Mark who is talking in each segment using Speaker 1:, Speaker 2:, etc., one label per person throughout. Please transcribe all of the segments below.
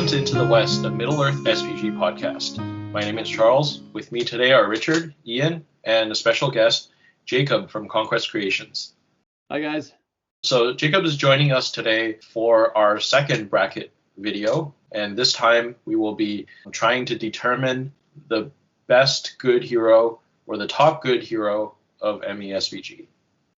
Speaker 1: to Into the West, the Middle-earth SPG podcast. My name is Charles. With me today are Richard, Ian, and a special guest, Jacob from Conquest Creations.
Speaker 2: Hi, guys.
Speaker 1: So Jacob is joining us today for our second bracket video, and this time we will be trying to determine the best good hero or the top good hero of MESBG.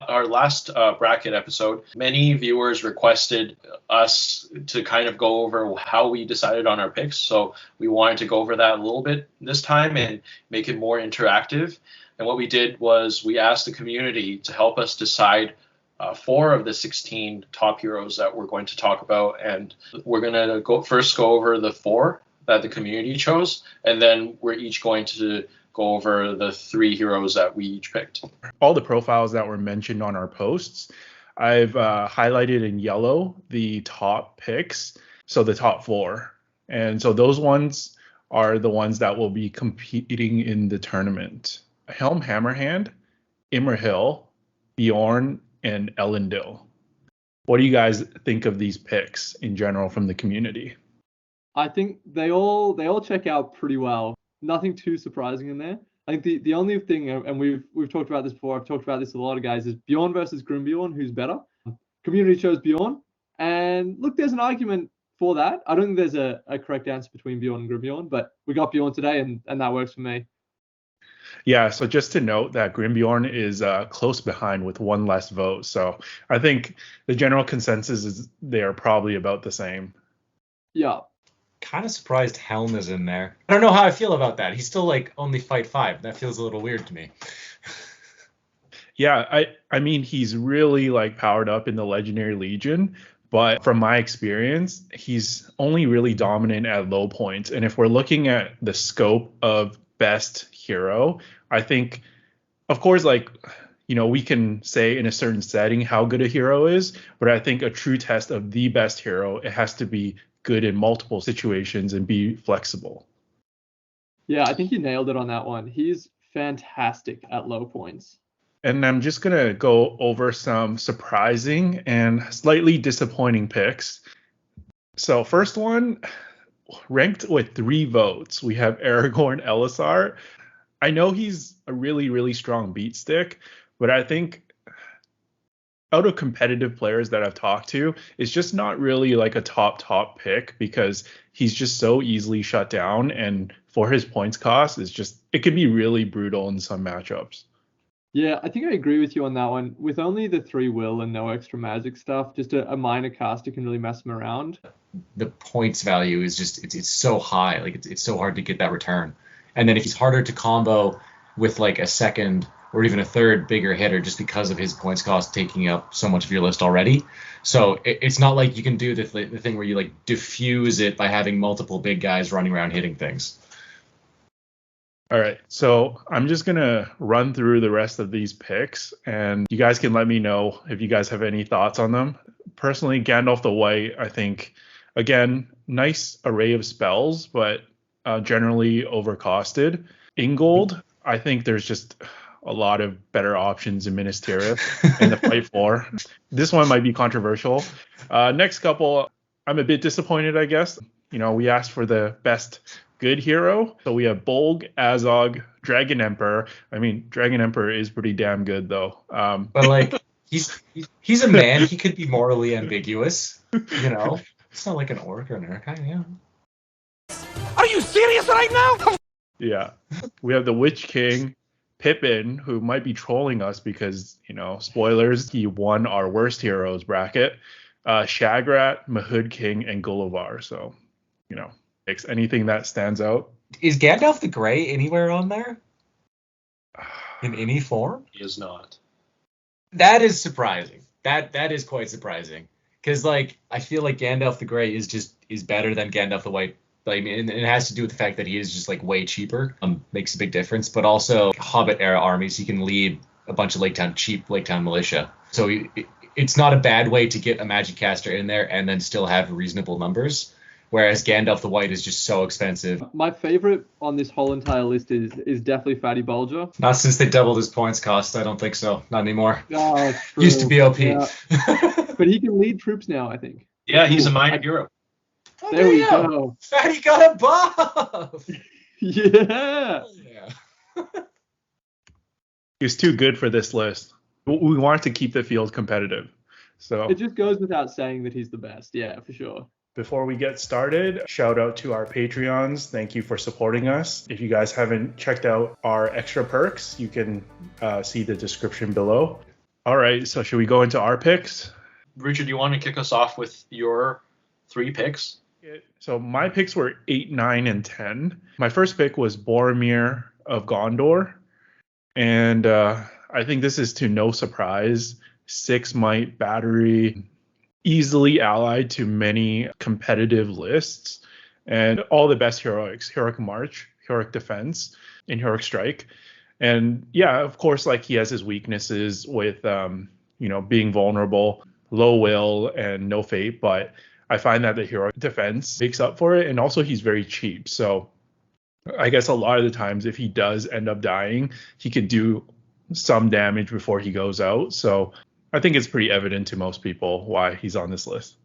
Speaker 1: Our last bracket episode, many viewers requested us to kind of go over how we decided on our picks. So we wanted to go over that a little bit this time and make it more interactive. And what we did was we asked the community to help us decide 4 of the 16 top heroes that we're going to talk about. And we're going to go over the 4 that the community chose. And then we're each going to go over the 3 heroes that we each picked.
Speaker 3: All the profiles that were mentioned on our posts, I've highlighted in yellow the top picks, so the top 4. And so those ones are the ones that will be competing in the tournament. Helm Hammerhand, Imrahil, Bjorn, and Elendil. What do you guys think of these picks in general from the community?
Speaker 2: I think they all check out pretty well. Nothing too surprising in there. I think the only thing, and we've talked about this before, I've talked about this with a lot of guys, is Bjorn versus Grimbjorn, who's better. Community chose Bjorn, and look, there's an argument for that. I don't think there's a correct answer between Bjorn and Grimbjorn, but we got Bjorn today, and that works for me.
Speaker 3: Yeah, so just to note that Grimbjorn is close behind with 1 less vote. So I think the general consensus is they are probably about the same.
Speaker 2: Yeah.
Speaker 4: Kind of surprised Helm is in there. I don't know how I feel about that. He's still only fight 5. That feels a little weird to me.
Speaker 3: Yeah, I mean, he's really powered up in the Legendary Legion, but from my experience, he's only really dominant at low points. And if we're looking at the scope of best hero, I think, of course, we can say in a certain setting how good a hero is, but I think a true test of the best hero, it has to be good in multiple situations and be flexible.
Speaker 2: Yeah, I think you nailed it on that one. He's fantastic at low points.
Speaker 3: And I'm just going to go over some surprising and slightly disappointing picks. So first one, ranked with 3 votes, we have Aragorn Elisar. I know he's a really, really strong beat stick, but I think out of competitive players that I've talked to, it's just not really a top pick because he's just so easily shut down, and for his points cost, it can be really brutal in some matchups.
Speaker 2: Yeah, I think I agree with you on that one. With only the 3 will and no extra magic stuff, just a minor caster can really mess him around.
Speaker 4: The points value is just it's so high. It's so hard to get that return. And then if he's harder to combo with a second or even a third bigger hitter just because of his points cost taking up so much of your list already. So it's not like you can do the thing where you diffuse it by having multiple big guys running around hitting things.
Speaker 3: All right, so I'm just going to run through the rest of these picks, and you guys can let me know if you guys have any thoughts on them. Personally, Gandalf the White, I think, again, nice array of spells, but generally overcosted. Ingold, I think there's just a lot of better options in Minas Tirith in the fight for. This one might be controversial. Next couple, I'm a bit disappointed, I guess. We asked for the best good hero. So we have Bolg, Azog, Dragon Emperor. I mean, Dragon Emperor is pretty damn good, though.
Speaker 4: But he's a man. He could be morally ambiguous. It's not like an orc or an Urkai. Yeah.
Speaker 5: Are you serious right now?
Speaker 3: Yeah. We have the Witch King, Pippin, who might be trolling us because, spoilers, he won our worst heroes bracket. Shagrat, Mahood King, and Gullivar. So, anything that stands out.
Speaker 4: Is Gandalf the Grey anywhere on there? In any form?
Speaker 1: He is not.
Speaker 4: That is surprising. That is quite surprising. Because, I feel like Gandalf the Grey is better than Gandalf the White. And it has to do with the fact that he is just way cheaper. Makes a big difference. But also Hobbit era armies, he can lead a bunch of cheap Lake Town militia. So it's not a bad way to get a magic caster in there and then still have reasonable numbers. Whereas Gandalf the White is just so expensive.
Speaker 2: My favorite on this whole entire list is definitely Fatty Bulger.
Speaker 4: Not since they doubled his points cost. I don't think so. Not anymore.
Speaker 2: Oh,
Speaker 4: Used to be OP.
Speaker 2: Yeah. But he can lead troops now, I think.
Speaker 1: Yeah, he's a minor hero.
Speaker 4: Oh,
Speaker 2: There we
Speaker 4: damn.
Speaker 2: go.
Speaker 4: Fatty got a buff.
Speaker 2: Yeah.
Speaker 4: Yeah.
Speaker 3: He's too good for this list. We wanted to keep the field competitive. So
Speaker 2: It just goes without saying that he's the best. Yeah, for sure.
Speaker 3: before we get started, shout out to our Patreons. Thank you for supporting us. If you guys haven't checked out our extra perks, you can see the description below. All right, so should we go into our picks?
Speaker 1: Richard, do you want to kick us off with your 3 picks?
Speaker 3: So my picks were 8, 9, and 10. My first pick was Boromir of Gondor. And I think this is to no surprise. 6 might battery, easily allied to many competitive lists, and all the best heroics: heroic march, heroic defense, and heroic strike. And yeah, of course, like he has his weaknesses with being vulnerable, low will, and no fate, but I find that the heroic defense makes up for it, and also he's very cheap. So I guess a lot of the times if he does end up dying, he can do some damage before he goes out. So I think it's pretty evident to most people why he's on this list.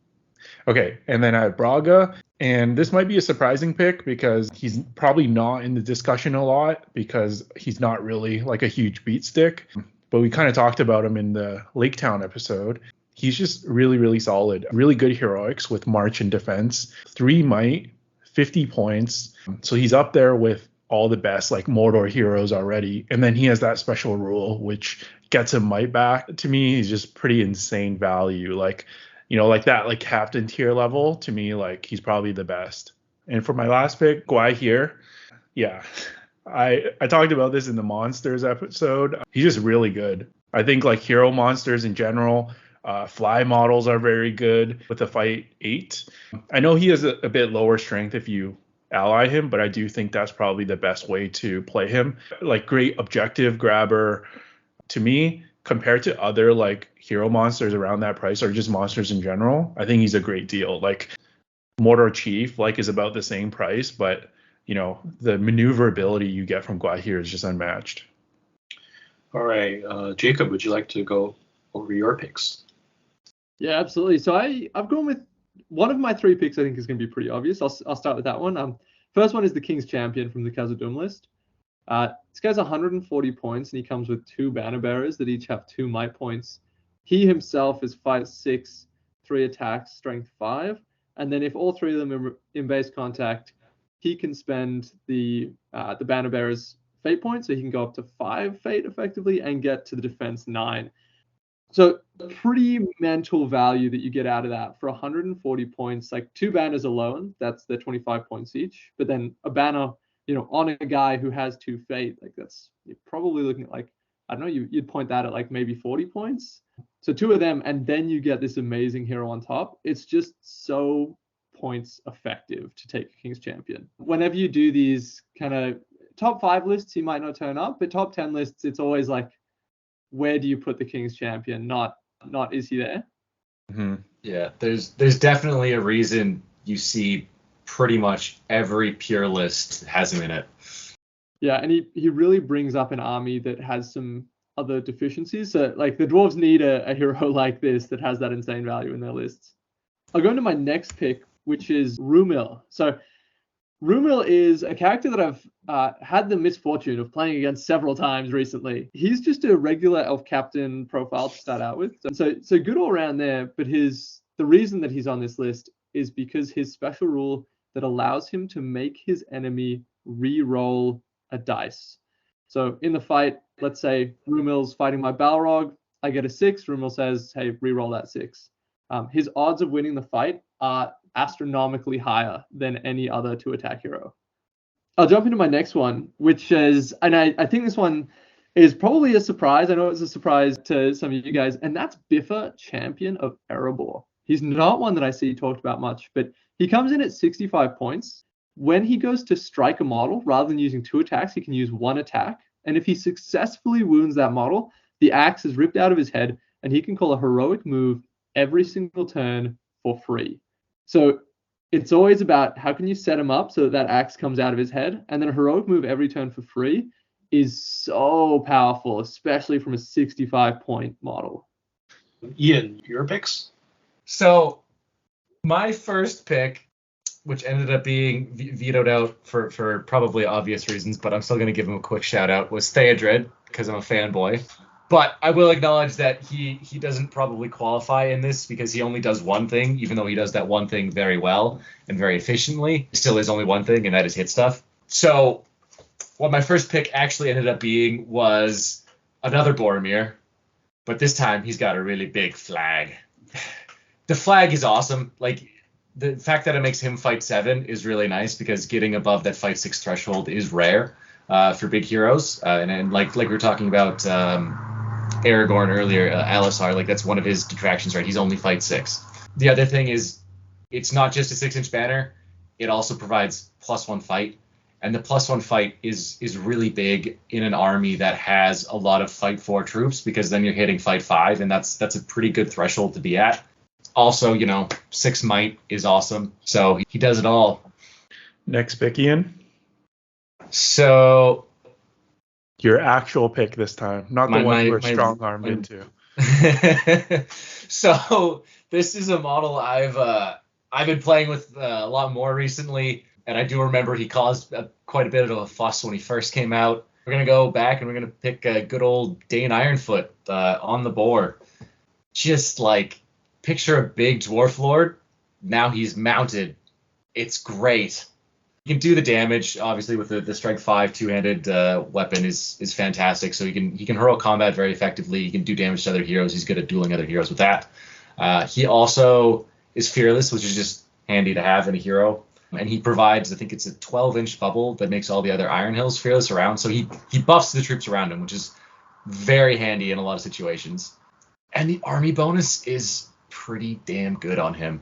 Speaker 3: Okay, and then I have Braga, and this might be a surprising pick because he's probably not in the discussion a lot because he's not really like a huge beat stick. But we kind of talked about him in the Lake Town episode. He's just really, really solid. Really good heroics with march and defense. 3 might, 50 points. So he's up there with all the best like Mordor heroes already. And then he has that special rule which gets him might back. To me, he's just pretty insane value. Like that like captain tier level, to me, like he's probably the best. And for my last pick, Gwaihir. Yeah. I talked about this in the monsters episode. He's just really good. I think like hero monsters in general, fly models are very good with the fight 8. I know he has a bit lower strength if you ally him, but I do think that's probably the best way to play him. Like great objective grabber to me compared to other like hero monsters around that price or just monsters in general. I think he's a great deal. Like Mordor Chief like is about the same price, but the maneuverability you get from Gwaihir is just unmatched.
Speaker 1: All right, Jacob, would you like to go over your picks?
Speaker 2: Yeah, absolutely. So I've gone with one of my 3 picks. I think is going to be pretty obvious. I'll start with that one. First one is the King's Champion from the Khazad-dûm list. This guy's 140 points, and he comes with 2 banner bearers that each have 2 might points. He himself is fight 6, 3 attacks, strength 5, and then if all 3 of them are in base contact, he can spend the banner bearer's fate points, so he can go up to 5 fate effectively and get to the defense 9. So pretty mental value that you get out of that for 140 points. Like 2 banners alone, that's the 25 points each. But then a banner, on a guy who has 2 fate, like you're probably looking at like, I don't know, you'd point that at like maybe 40 points. So 2 of them, and then you get this amazing hero on top. It's just so points effective to take a King's Champion. Whenever you do these kind of top 5 lists, he might not turn up, but top 10 lists, it's always like, where do you put the King's Champion? Not is he there?
Speaker 4: Mm-hmm. Yeah, there's definitely a reason you see pretty much every pure list has him in it.
Speaker 2: Yeah, and he really brings up an army that has some other deficiencies. So like the dwarves need a hero like this that has that insane value in their lists. I'll go into my next pick, which is Rumil. So Rumil is a character that I've had the misfortune of playing against several times recently. He's just a regular elf captain profile to start out with. So good all around there, but the reason that he's on this list is because his special rule that allows him to make his enemy re-roll a dice. So in the fight, let's say Rumil's fighting my Balrog, I get a 6, Rumil says, hey, re-roll that 6. His odds of winning the fight are astronomically higher than any other 2-attack hero. I'll jump into my next one, which is, and I think this one is probably a surprise. I know it's a surprise to some of you guys, and that's Biffa, Champion of Erebor. He's not one that I see talked about much, but he comes in at 65 points. When he goes to strike a model, rather than using 2 attacks, he can use 1 attack. And if he successfully wounds that model, the axe is ripped out of his head, and he can call a heroic move every single turn for free. So it's always about how can you set him up so that axe comes out of his head, and then a heroic move every turn for free is so powerful, especially from a 65-point model.
Speaker 1: Ian, your picks?
Speaker 4: So my first pick which ended up being vetoed out for probably obvious reasons, but I'm still going to give him a quick shout out, was Theodred, because I'm a fanboy. But I will acknowledge that he doesn't probably qualify in this because he only does one thing, even though he does that one thing very well and very efficiently. It still is only one thing, and that is hit stuff. So what my first pick actually ended up being was another Boromir, but this time he's got a really big flag. The flag is awesome. Like, the fact that it makes him fight 7 is really nice because getting above that fight 6 threshold is rare for big heroes. And like we were talking about Aragorn earlier, Alisar, like that's one of his detractions, right? He's only fight 6. The other thing is it's not just a 6-inch banner. It also provides +1 fight. And the +1 fight is really big in an army that has a lot of fight 4 troops, because then you're hitting fight 5, and that's a pretty good threshold to be at. Also, 6 might is awesome. So he does it all.
Speaker 3: Next pick, Ian.
Speaker 4: So
Speaker 3: your actual pick this time, not the one you were strong-armed into.
Speaker 4: So this is a model I've been playing with a lot more recently, and I do remember he caused quite a bit of a fuss when he first came out. We're gonna go back and we're gonna pick a good old Dane Ironfoot on the board. Just like, picture a big dwarf lord. Now he's mounted. It's great. You can do the damage, obviously, with the strength 5 two-handed weapon is fantastic. So he can hurl combat very effectively. He can do damage to other heroes. He's good at dueling other heroes with that. He also is fearless, which is just handy to have in a hero. And he provides, I think it's a 12-inch bubble that makes all the other Iron Hills fearless around. So he buffs the troops around him, which is very handy in a lot of situations. And the army bonus is pretty damn good on him.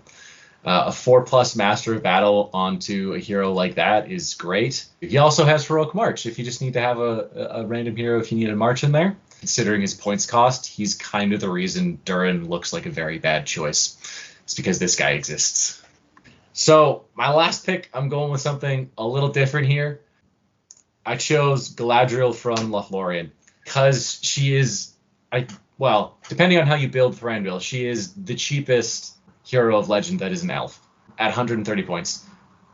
Speaker 4: A 4+ Master of Battle onto a hero like that is great. He also has Heroic March if you just need to have a random hero if you need a march in there. Considering his points cost, he's kind of the reason Durin looks like a very bad choice. It's because this guy exists. So my last pick, I'm going with something a little different here. I chose Galadriel from Lothlorien because she is, depending on how you build Thranduil, she is the cheapest hero of legend that is an elf at 130 points.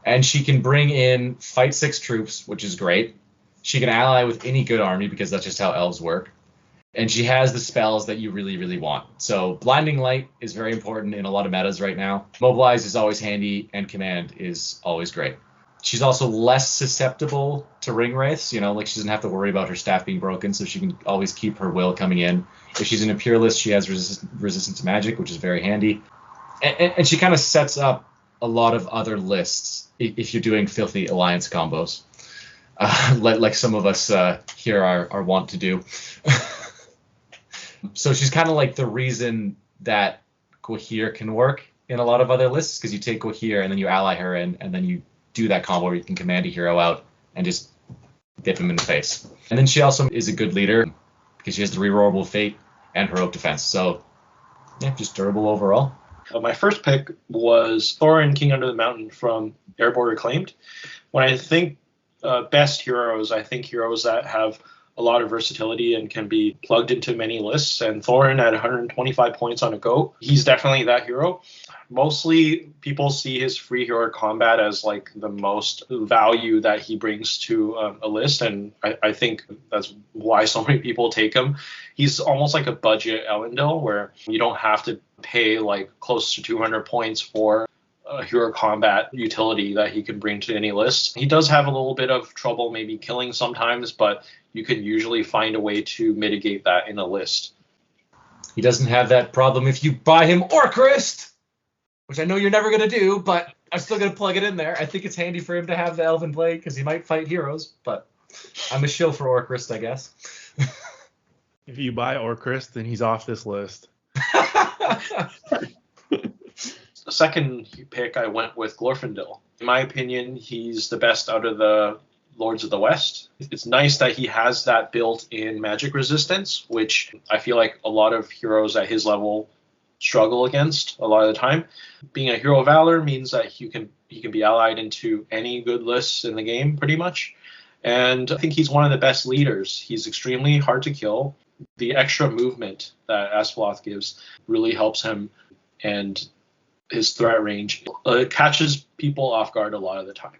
Speaker 4: And she can bring in fight 6 troops, which is great. She can ally with any good army because that's just how elves work. And she has the spells that you really, really want. So Blinding Light is very important in a lot of metas right now. Mobilize is always handy, and Command is always great. She's also less susceptible to ring wraiths, she doesn't have to worry about her staff being broken, so she can always keep her will coming in. If she's in a pure list, she has resistance to magic, which is very handy. And she kind of sets up a lot of other lists if you're doing filthy alliance combos, like some of us here are wont to do. So she's kind of like the reason that Gwahir can work in a lot of other lists, because you take Gwahir and then you ally her in, and then you do that combo where you can command a hero out and just dip him in the face. And then she also is a good leader because she has the rerollable fate and heroic defense. So yeah, just durable overall.
Speaker 1: My first pick was Thorin, King Under the Mountain from Airborne Reclaimed. When I think best heroes, I think heroes that have a lot of versatility and can be plugged into many lists. And Thorin at 125 points on a go, he's definitely that hero. Mostly people see his free hero combat as like the most value that he brings to a list, and I think that's why so many people take him. He's almost like a budget Elendil, where you don't have to pay like close to 200 points for a hero combat utility that he can bring to any list. He does have a little bit of trouble maybe killing sometimes, but you can usually find a way to mitigate that in a list.
Speaker 4: He doesn't have that problem if you buy him Orcrist, which I know you're never going to do, but I'm still going to plug it in there. I think it's handy for him to have the Elven Blade because he might fight heroes, but I'm a shill for Orcrist, I guess.
Speaker 3: If you buy Orcrist, then he's off this list.
Speaker 1: The second pick, I went with Glorfindel. In my opinion, he's the best out of the Lords of the West. It's nice that he has that built-in magic resistance, which I feel like a lot of heroes at his level struggle against a lot of the time. Being a hero of valor means that he can be allied into any good lists in the game pretty much. And I think he's one of the best leaders. He's extremely hard to kill. The extra movement that Asploth gives really helps him, and his threat range. It catches people off guard a lot of the time.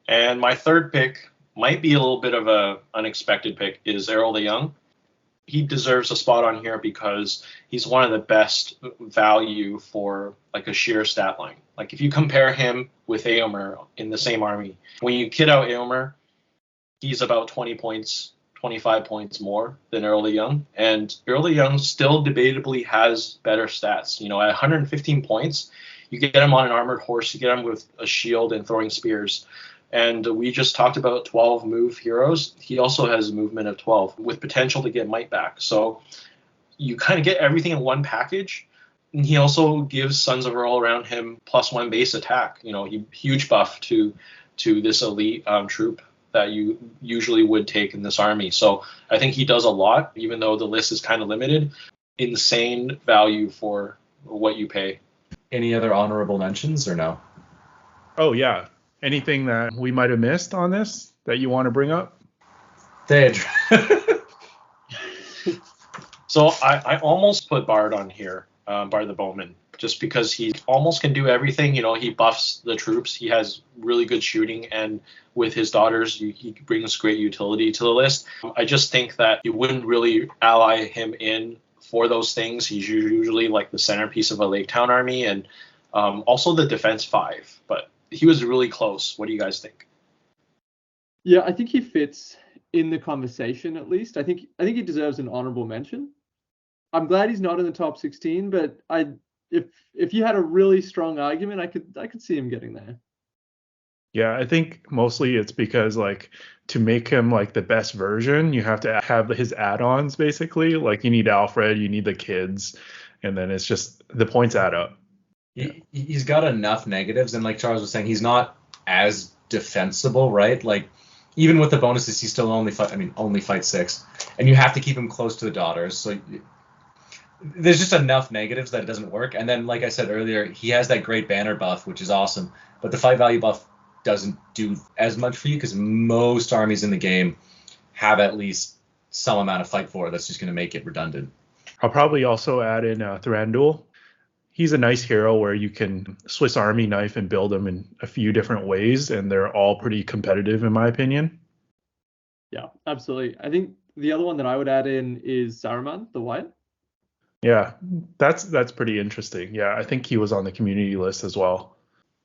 Speaker 1: And my third pick might be a little bit of a unexpected pick is Errol the Young. He deserves a spot on here because he's one of the best value for like a sheer stat line. Like if you compare him with Aomer in the same army, when you kid out Aomer, he's about 20 points, 25 points more than Errol the Young. And Errol the Young still debatably has better stats. You know, at 115 points, you get him on an armored horse, you get him with a shield and throwing spears. And we just talked about 12 move heroes. He also has a movement of 12 with potential to get might back. So you kind of get everything in one package. And he also gives Sons of Earl around him +1 base attack. You know, huge buff to this elite troop that you usually would take in this army. So I think he does a lot, even though the list is kind of limited. Insane value for what you pay.
Speaker 4: Any other honorable mentions or no?
Speaker 3: Oh, yeah. Anything that we might have missed on this that you want to bring up?
Speaker 4: Dave.
Speaker 1: So I almost put Bard on here, Bard the Bowman, just because he almost can do everything. You know, he buffs the troops. He has really good shooting, and with his daughters, he brings great utility to the list. I just think that you wouldn't really ally him in for those things. He's usually like the centerpiece of a Lake Town army, and also the defense 5. But he was really close. What do you guys think?
Speaker 2: Yeah, I think he fits in the conversation at least. I think he deserves an honorable mention. I'm glad he's not in the top 16, but if you had a really strong argument, I could see him getting there.
Speaker 3: Yeah, I think mostly it's because like to make him like the best version, you have to have his add-ons basically. Like you need Alfred, you need the kids, and then it's just the points add up.
Speaker 4: He's got enough negatives, and like Charles was saying, he's not as defensible, right? Like even with the bonuses, he still only fights 6, and you have to keep him close to the daughters. So there's just enough negatives that it doesn't work. And then, like I said earlier, he has that great banner buff, which is awesome, but the fight value buff doesn't do as much for you because most armies in the game have at least some amount of fight for. That's just going to make it redundant.
Speaker 3: I'll probably also add in Thranduil. He's a nice hero where you can Swiss Army knife and build them in a few different ways, and they're all pretty competitive in my opinion.
Speaker 2: Yeah, absolutely. I think the other one that I would add in is Saruman, the White.
Speaker 3: Yeah, that's pretty interesting. Yeah, I think he was on the community list as well.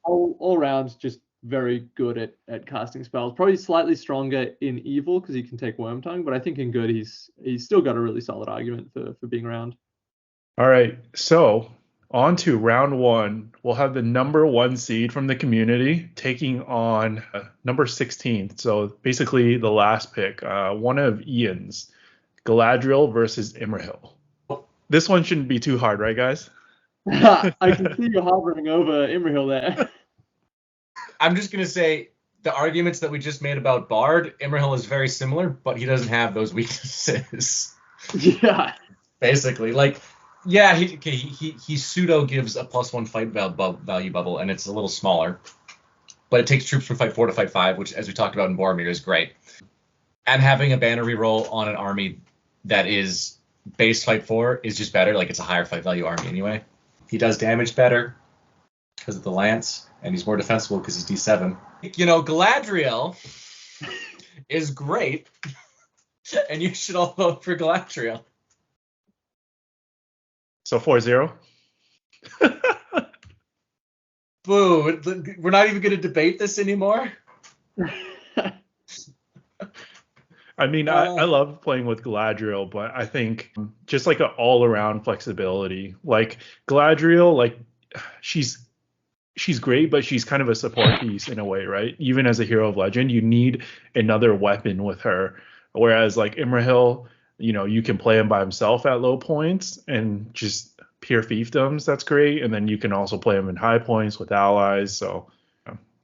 Speaker 2: All around, just very good at casting spells. Probably slightly stronger in evil because he can take Wormtongue, but I think in good he's still got a really solid argument for being around.
Speaker 3: All right, so on to round 1. We'll have the number 1 seed from the community taking on number 16. So basically the last pick, one of Ian's, Galadriel versus Imrahil. This one shouldn't be too hard, right, guys?
Speaker 2: I can see you hovering over Imrahil there.
Speaker 4: I'm just going to say the arguments that we just made about Bard, Imrahil is very similar, but he doesn't have those weaknesses.
Speaker 2: Yeah.
Speaker 4: Basically, like, yeah, he pseudo gives a +1 fight value bubble, and it's a little smaller. But it takes troops from fight 4 to fight 5, which, as we talked about in Boromir, is great. And having a banner reroll on an army that is base fight 4 is just better. Like, it's a higher fight value army anyway. He does damage better because of the lance, and he's more defensible because he's D7. You know, Galadriel is great, and you should all vote for Galadriel.
Speaker 3: So 4-0.
Speaker 4: Boo. We're not even going to debate this anymore?
Speaker 3: I mean, I love playing with Galadriel, but I think just like an all-around flexibility. Like Galadriel, like she's great, but she's kind of a support piece in a way, right? Even as a hero of legend, you need another weapon with her. Whereas like Imrahil, you know, you can play him by himself at low points and just pure fiefdoms. That's great. And then you can also play him in high points with allies. So,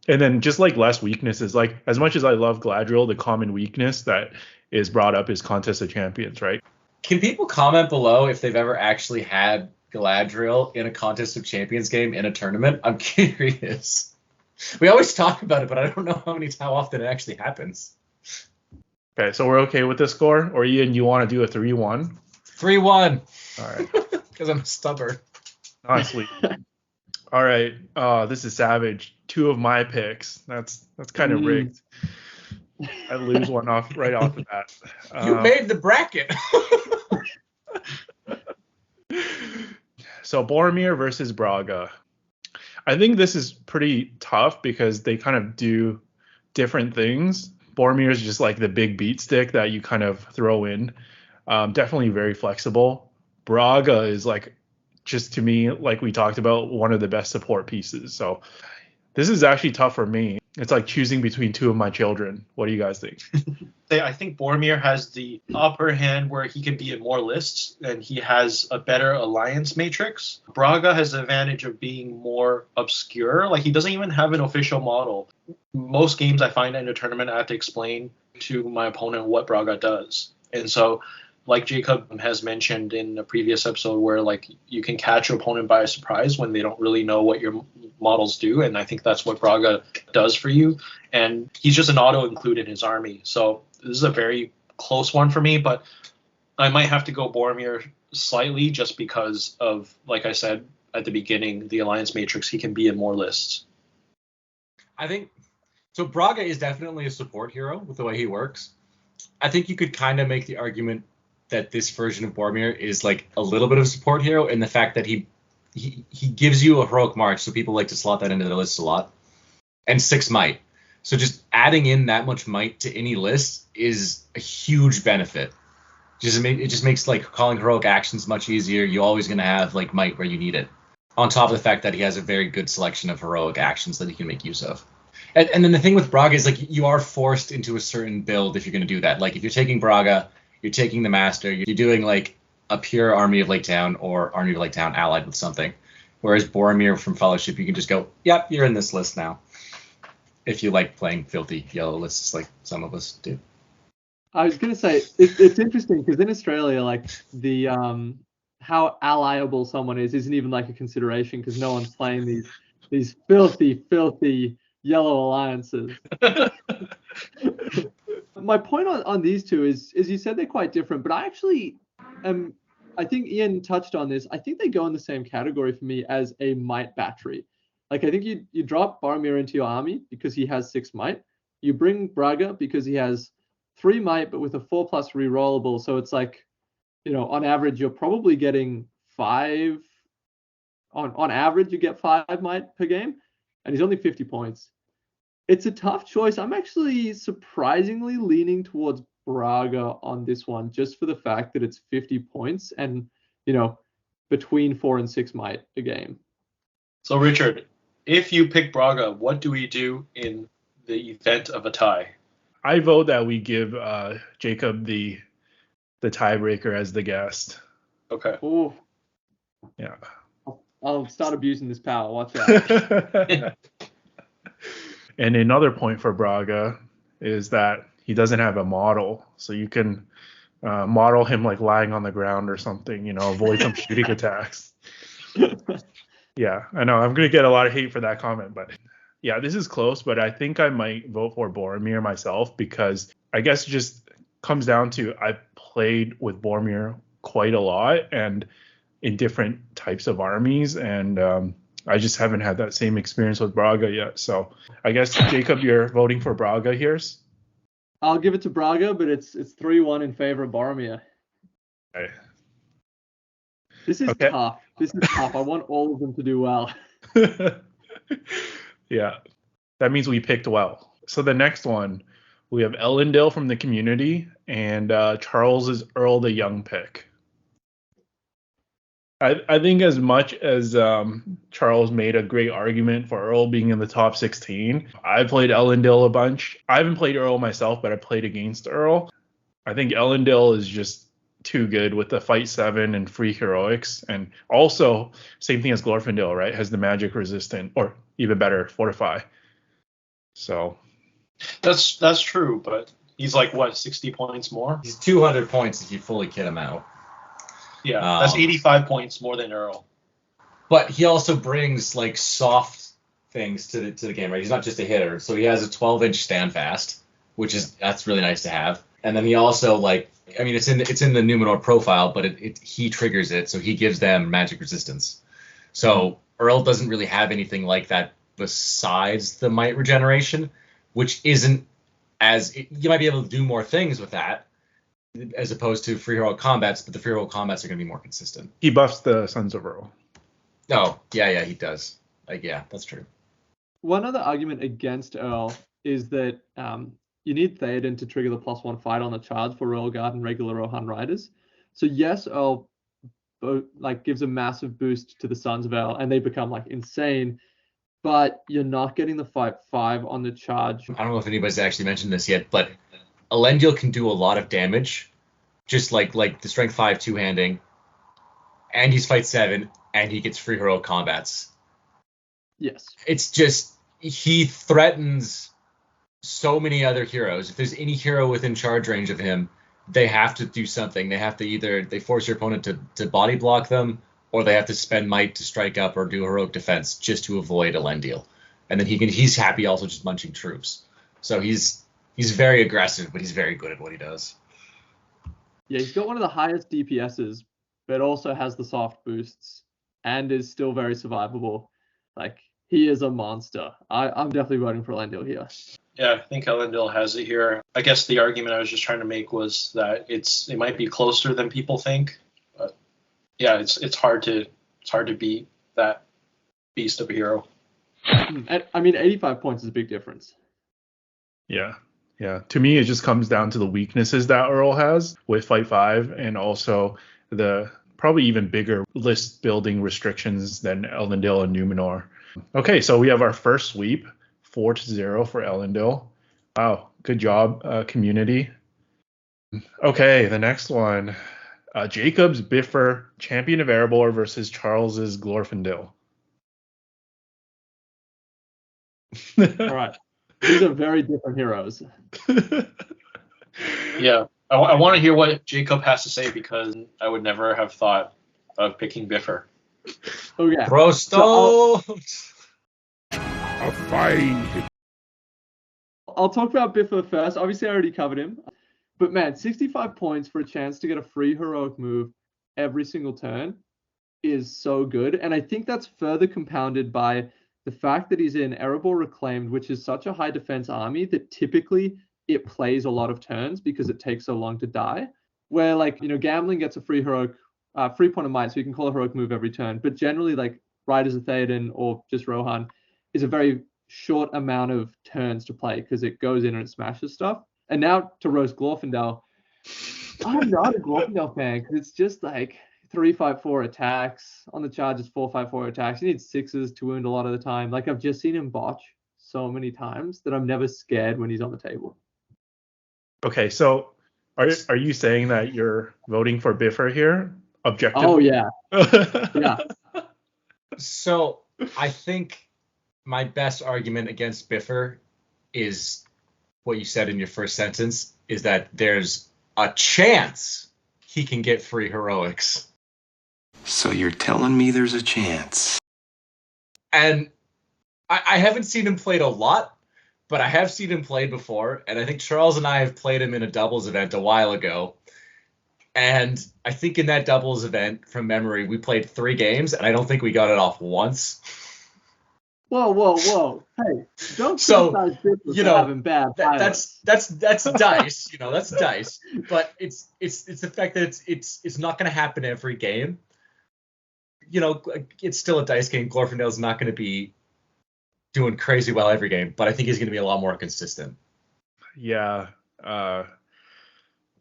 Speaker 3: and then just like less weaknesses, like as much as I love Galadriel, the common weakness that is brought up is Contest of Champions, right?
Speaker 4: Can people comment below if they've ever actually had Galadriel in a Contest of Champions game in a tournament? I'm curious. We always talk about it, but I don't know how often it actually happens.
Speaker 3: Okay, so we're okay with this score? Or Ian, you want to do a 3-1?
Speaker 4: 3-1.
Speaker 3: All right.
Speaker 4: Because I'm stubborn.
Speaker 3: Honestly. All right. This is savage. 2 of my picks. That's kind of rigged. I lose one right off the bat.
Speaker 4: You made the bracket.
Speaker 3: So Boromir versus Braga. I think this is pretty tough because they kind of do different things. Boromir is just like the big beat stick that you kind of throw in. Definitely very flexible. Braga is like, just to me, like we talked about, one of the best support pieces. So this is actually tough for me. It's like choosing between 2 of my children. What do you guys think?
Speaker 1: I think Boromir has the upper hand where he can be in more lists and he has a better alliance matrix. Braga has the advantage of being more obscure. Like, he doesn't even have an official model. Most games I find in a tournament, I have to explain to my opponent what Braga does. And so, like Jacob has mentioned in a previous episode, where like you can catch your opponent by surprise when they don't really know what your models do, and I think that's what Braga does for you. And he's just an auto include in his army, so this is a very close one for me. But I might have to go Boromir slightly, just because of, like I said at the beginning, the alliance matrix. He can be in more lists.
Speaker 4: I think so. Braga is definitely a support hero with the way he works. I think you could kind of make the argument that this version of Boromir is like a little bit of a support hero in the fact that he gives you a heroic march, so people like to slot that into their lists a lot, and 6 might. So just adding in that much might to any list is a huge benefit. It just makes like calling heroic actions much easier. You're always going to have like might where you need it, on top of the fact that he has a very good selection of heroic actions that he can make use of. And then the thing with Braga is like you are forced into a certain build if you're going to do that. Like if you're taking Braga, you're taking the Master, you're doing like a pure Army of Lake Town or Army of Lake Town allied with something. Whereas Boromir from Fellowship, you can just go, yep, you're in this list now. If you like playing filthy yellow lists like some of us do.
Speaker 2: I was going to say, it's interesting because in Australia, like the how allyable someone isn't even like a consideration because no one's playing these filthy yellow alliances. My point on these 2 is you said they're quite different, but I actually I think Ian touched on this. I think they go in the same category for me as a might battery. Like I think you drop Boromir into your army because he has 6 might. You bring Braga because he has 3 might, but with a 4+ rerollable. So it's like, on average, you're probably getting 5. On average, you get 5 might per game, and he's only 50 points. It's a tough choice. I'm actually surprisingly leaning towards Braga on this one, just for the fact that it's 50 points and, between 4 and 6 might a game.
Speaker 1: So, Richard, if you pick Braga, what do we do in the event of a tie?
Speaker 3: I vote that we give Jacob the tiebreaker as the guest.
Speaker 1: Okay.
Speaker 2: Ooh.
Speaker 3: Yeah.
Speaker 2: I'll start abusing this power. Watch out.
Speaker 3: And another point for Braga is that he doesn't have a model, so you can model him like lying on the ground or something, avoid some shooting attacks. Yeah, I know I'm gonna get a lot of hate for that comment, but yeah, this is close. But I think I might vote for Boromir myself because I guess it just comes down to I've played with Boromir quite a lot and in different types of armies, and I just haven't had that same experience with Braga yet. So I guess, Jacob, you're voting for Braga here?
Speaker 2: I'll give it to Braga, but it's 3-1 in favor of Boromir.
Speaker 3: Okay.
Speaker 2: This is tough. I want all of them to do well.
Speaker 3: Yeah. That means we picked well. So the next one, we have Elendil from the community and Charles's Earl the Young pick. I think as much as Charles made a great argument for Earl being in the top 16, I played Elendil a bunch. I haven't played Earl myself, but I played against Earl. I think Elendil is just too good with the fight 7 and free heroics. And also, same thing as Glorfindel, right? Has the magic resistant, or even better, fortify. So
Speaker 1: that's true, but he's like, what, 60 points more?
Speaker 4: He's 200 points if you fully kit him out.
Speaker 1: Yeah, that's 85 points more than Earl.
Speaker 4: But he also brings like soft things to the game, right? He's not just a hitter. So he has a 12-inch standfast, that's really nice to have. And then he also it's in the Numenor profile, but he triggers it, so he gives them magic resistance. So Earl doesn't really have anything like that besides the might regeneration, which isn't you might be able to do more things with that as opposed to free heroic combats, but the free heroic combats are going to be more consistent.
Speaker 3: He buffs the Sons of Earl.
Speaker 4: Oh, yeah, he does. Yeah, that's true.
Speaker 2: One other argument against Earl is that you need Theoden to trigger the +1 fight on the charge for Royal Guard and regular Rohan Riders. So yes, Earl gives a massive boost to the Sons of Earl, and they become insane. But you're not getting the fight 5 on the charge.
Speaker 4: I don't know if anybody's actually mentioned this yet, but Elendil can do a lot of damage, just like the strength 5 two-handing, and he's fight 7, and he gets free heroic combats.
Speaker 2: Yes.
Speaker 4: It's just he threatens so many other heroes. If there's any hero within charge range of him, they have to do something. They have to they force your opponent to body block them, or they have to spend might to strike up or do heroic defense just to avoid Elendil. And then he's happy also just munching troops. So he's very aggressive, but he's very good at what he does.
Speaker 2: Yeah, he's got one of the highest DPSs, but also has the soft boosts and is still very survivable. He is a monster. I'm definitely voting for Elendil here.
Speaker 1: Yeah, I think Elendil has it here. I guess the argument I was just trying to make was that it might be closer than people think. But yeah, it's hard to beat that beast of a hero.
Speaker 2: I mean, 85 points is a big difference.
Speaker 3: Yeah. To me, it just comes down to the weaknesses that Earl has with Fight 5 and also the probably even bigger list building restrictions than Elendil and Numenor. Okay, so we have our first sweep, 4-0 for Elendil. Wow, good job, community. Okay, the next one. Jacob's Biffer, Champion of Erebor versus Charles's Glorfindel.
Speaker 2: All right. These are very different heroes.
Speaker 1: Yeah, I want to hear what Jacob has to say because I would never have thought of picking Biffer.
Speaker 2: Oh, yeah.
Speaker 4: Prosto!
Speaker 5: A fight.
Speaker 2: I'll talk about Biffer first. Obviously, I already covered him. But man, 65 points for a chance to get a free heroic move every single turn is so good. And I think that's further compounded by the fact that he's in Erebor Reclaimed, which is such a high defense army that typically it plays a lot of turns because it takes so long to die. Where Gambling gets a free heroic, free point of might, so you can call a heroic move every turn. But generally, Riders of Theoden or just Rohan is a very short amount of turns to play because it goes in and it smashes stuff. And now to roast Glorfindel, I'm not a Glorfindel fan because it's just 3-5-4 attacks. On the charge, it's 4-5-4 attacks. You need 6s to wound a lot of the time. I've just seen him botch so many times that I'm never scared when he's on the table.
Speaker 3: Okay, so are you saying that you're voting for Biffer here? Objectively?
Speaker 2: Oh, yeah. Yeah.
Speaker 4: So I think my best argument against Biffer is what you said in your first sentence, is that there's a chance he can get free heroics.
Speaker 6: So you're telling me there's a chance?
Speaker 4: And I haven't seen him played a lot, but I have seen him played before, and I think Charles and I have played him in a doubles event a while ago. And I think in that doubles event, from memory, we played 3 games, and I don't think we got it off once.
Speaker 2: Whoa. Hey, don't
Speaker 4: so,
Speaker 2: having bad
Speaker 4: that's dice, that's dice. But it's the fact that it's not going to happen every game. It's still a dice game. Glorfindel's not going to be doing crazy well every game, but I think he's going to be a lot more consistent.
Speaker 3: Yeah.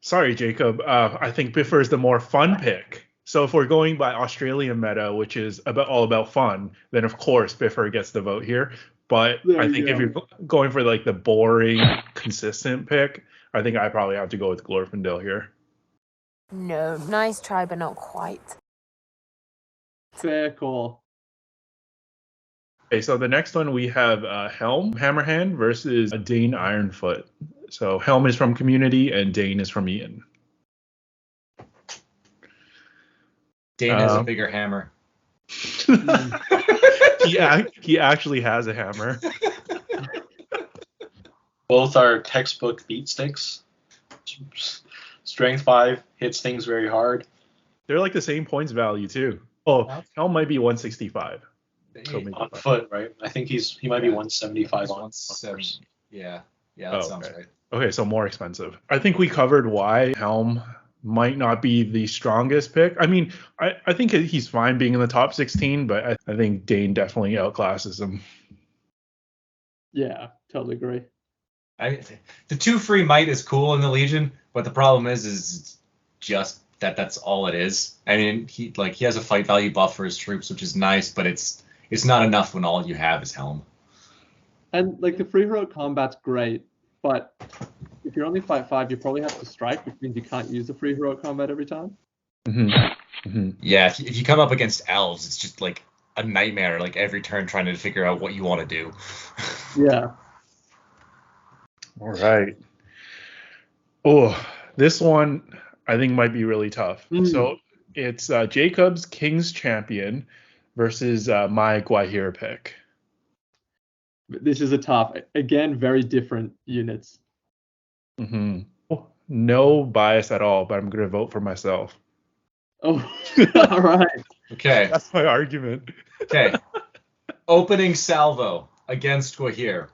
Speaker 3: Sorry, Jacob. I think Biffer is the more fun pick. So if we're going by Australian meta, which is all about fun, then of course Biffer gets the vote here. But I think if you're going for the boring, consistent pick, I think I probably have to go with Glorfindel here.
Speaker 7: No, nice try, but not quite.
Speaker 2: Fair call.
Speaker 3: Okay, so the next one we have Helm Hammerhand versus Dane Ironfoot. So Helm is from Community and Dane is from Ian.
Speaker 4: Dane has a bigger hammer.
Speaker 3: He actually has a hammer.
Speaker 1: Both are textbook beat sticks. Strength 5 hits things very hard.
Speaker 3: They're the same points value too. Oh, Helm might be 165. So maybe
Speaker 1: on foot, right? I think he might be 175 on
Speaker 4: seven.
Speaker 1: horse.
Speaker 4: Yeah, that sounds
Speaker 3: okay.
Speaker 4: right.
Speaker 3: Okay, so more expensive. I think we covered why Helm might not be the strongest pick. I mean, I think he's fine being in the top 16, but I think Dane definitely outclasses him.
Speaker 2: Yeah, totally agree.
Speaker 4: The 2 free might is cool in the Legion, but the problem is just that's all it is. I mean, he has a fight value buff for his troops, which is nice, but it's not enough when all you have is Helm.
Speaker 2: And like the free heroic combat's great, but if you're only fight 5, you probably have to strike, which means you can't use the free heroic combat every time.
Speaker 4: Yeah, if you come up against elves, it's just like a nightmare, like every turn trying to figure out what you want to do.
Speaker 2: Yeah.
Speaker 3: All right. Oh, this one I think might be really tough. So it's Jacob's King's Champion versus my Guahir pick.
Speaker 2: This is a tough, again, very different units.
Speaker 3: No bias at all, but I'm going to vote for myself.
Speaker 2: Oh, all right.
Speaker 4: Okay.
Speaker 3: That's my argument.
Speaker 4: Okay. Opening salvo against Guahir.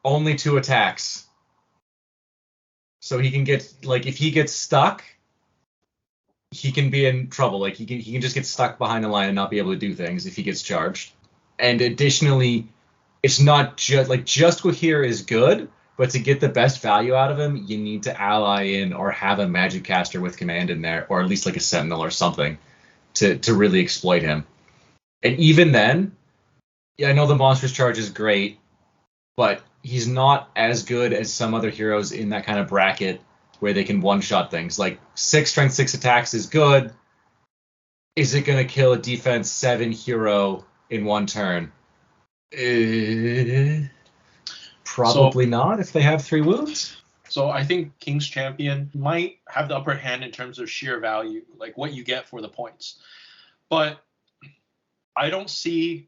Speaker 4: Only 2 attacks. So he can get, like, if he gets stuck, he can be in trouble. Like, he can just get stuck behind the line and not be able to do things if he gets charged. And additionally, it's not just Guahir is good, but to get the best value out of him, you need to ally in or have a magic caster with command in there, or at least like a sentinel or something to really exploit him. And even then, yeah, I know the monstrous charge is great, but he's not as good as some other heroes in that kind of bracket where they can one-shot things. Like 6 strength 6 attacks is good. Is it going to kill a defense 7 hero in one turn? Probably not if they have 3 wounds.
Speaker 1: So I think King's Champion might have the upper hand in terms of sheer value, like what you get for the points. But I don't see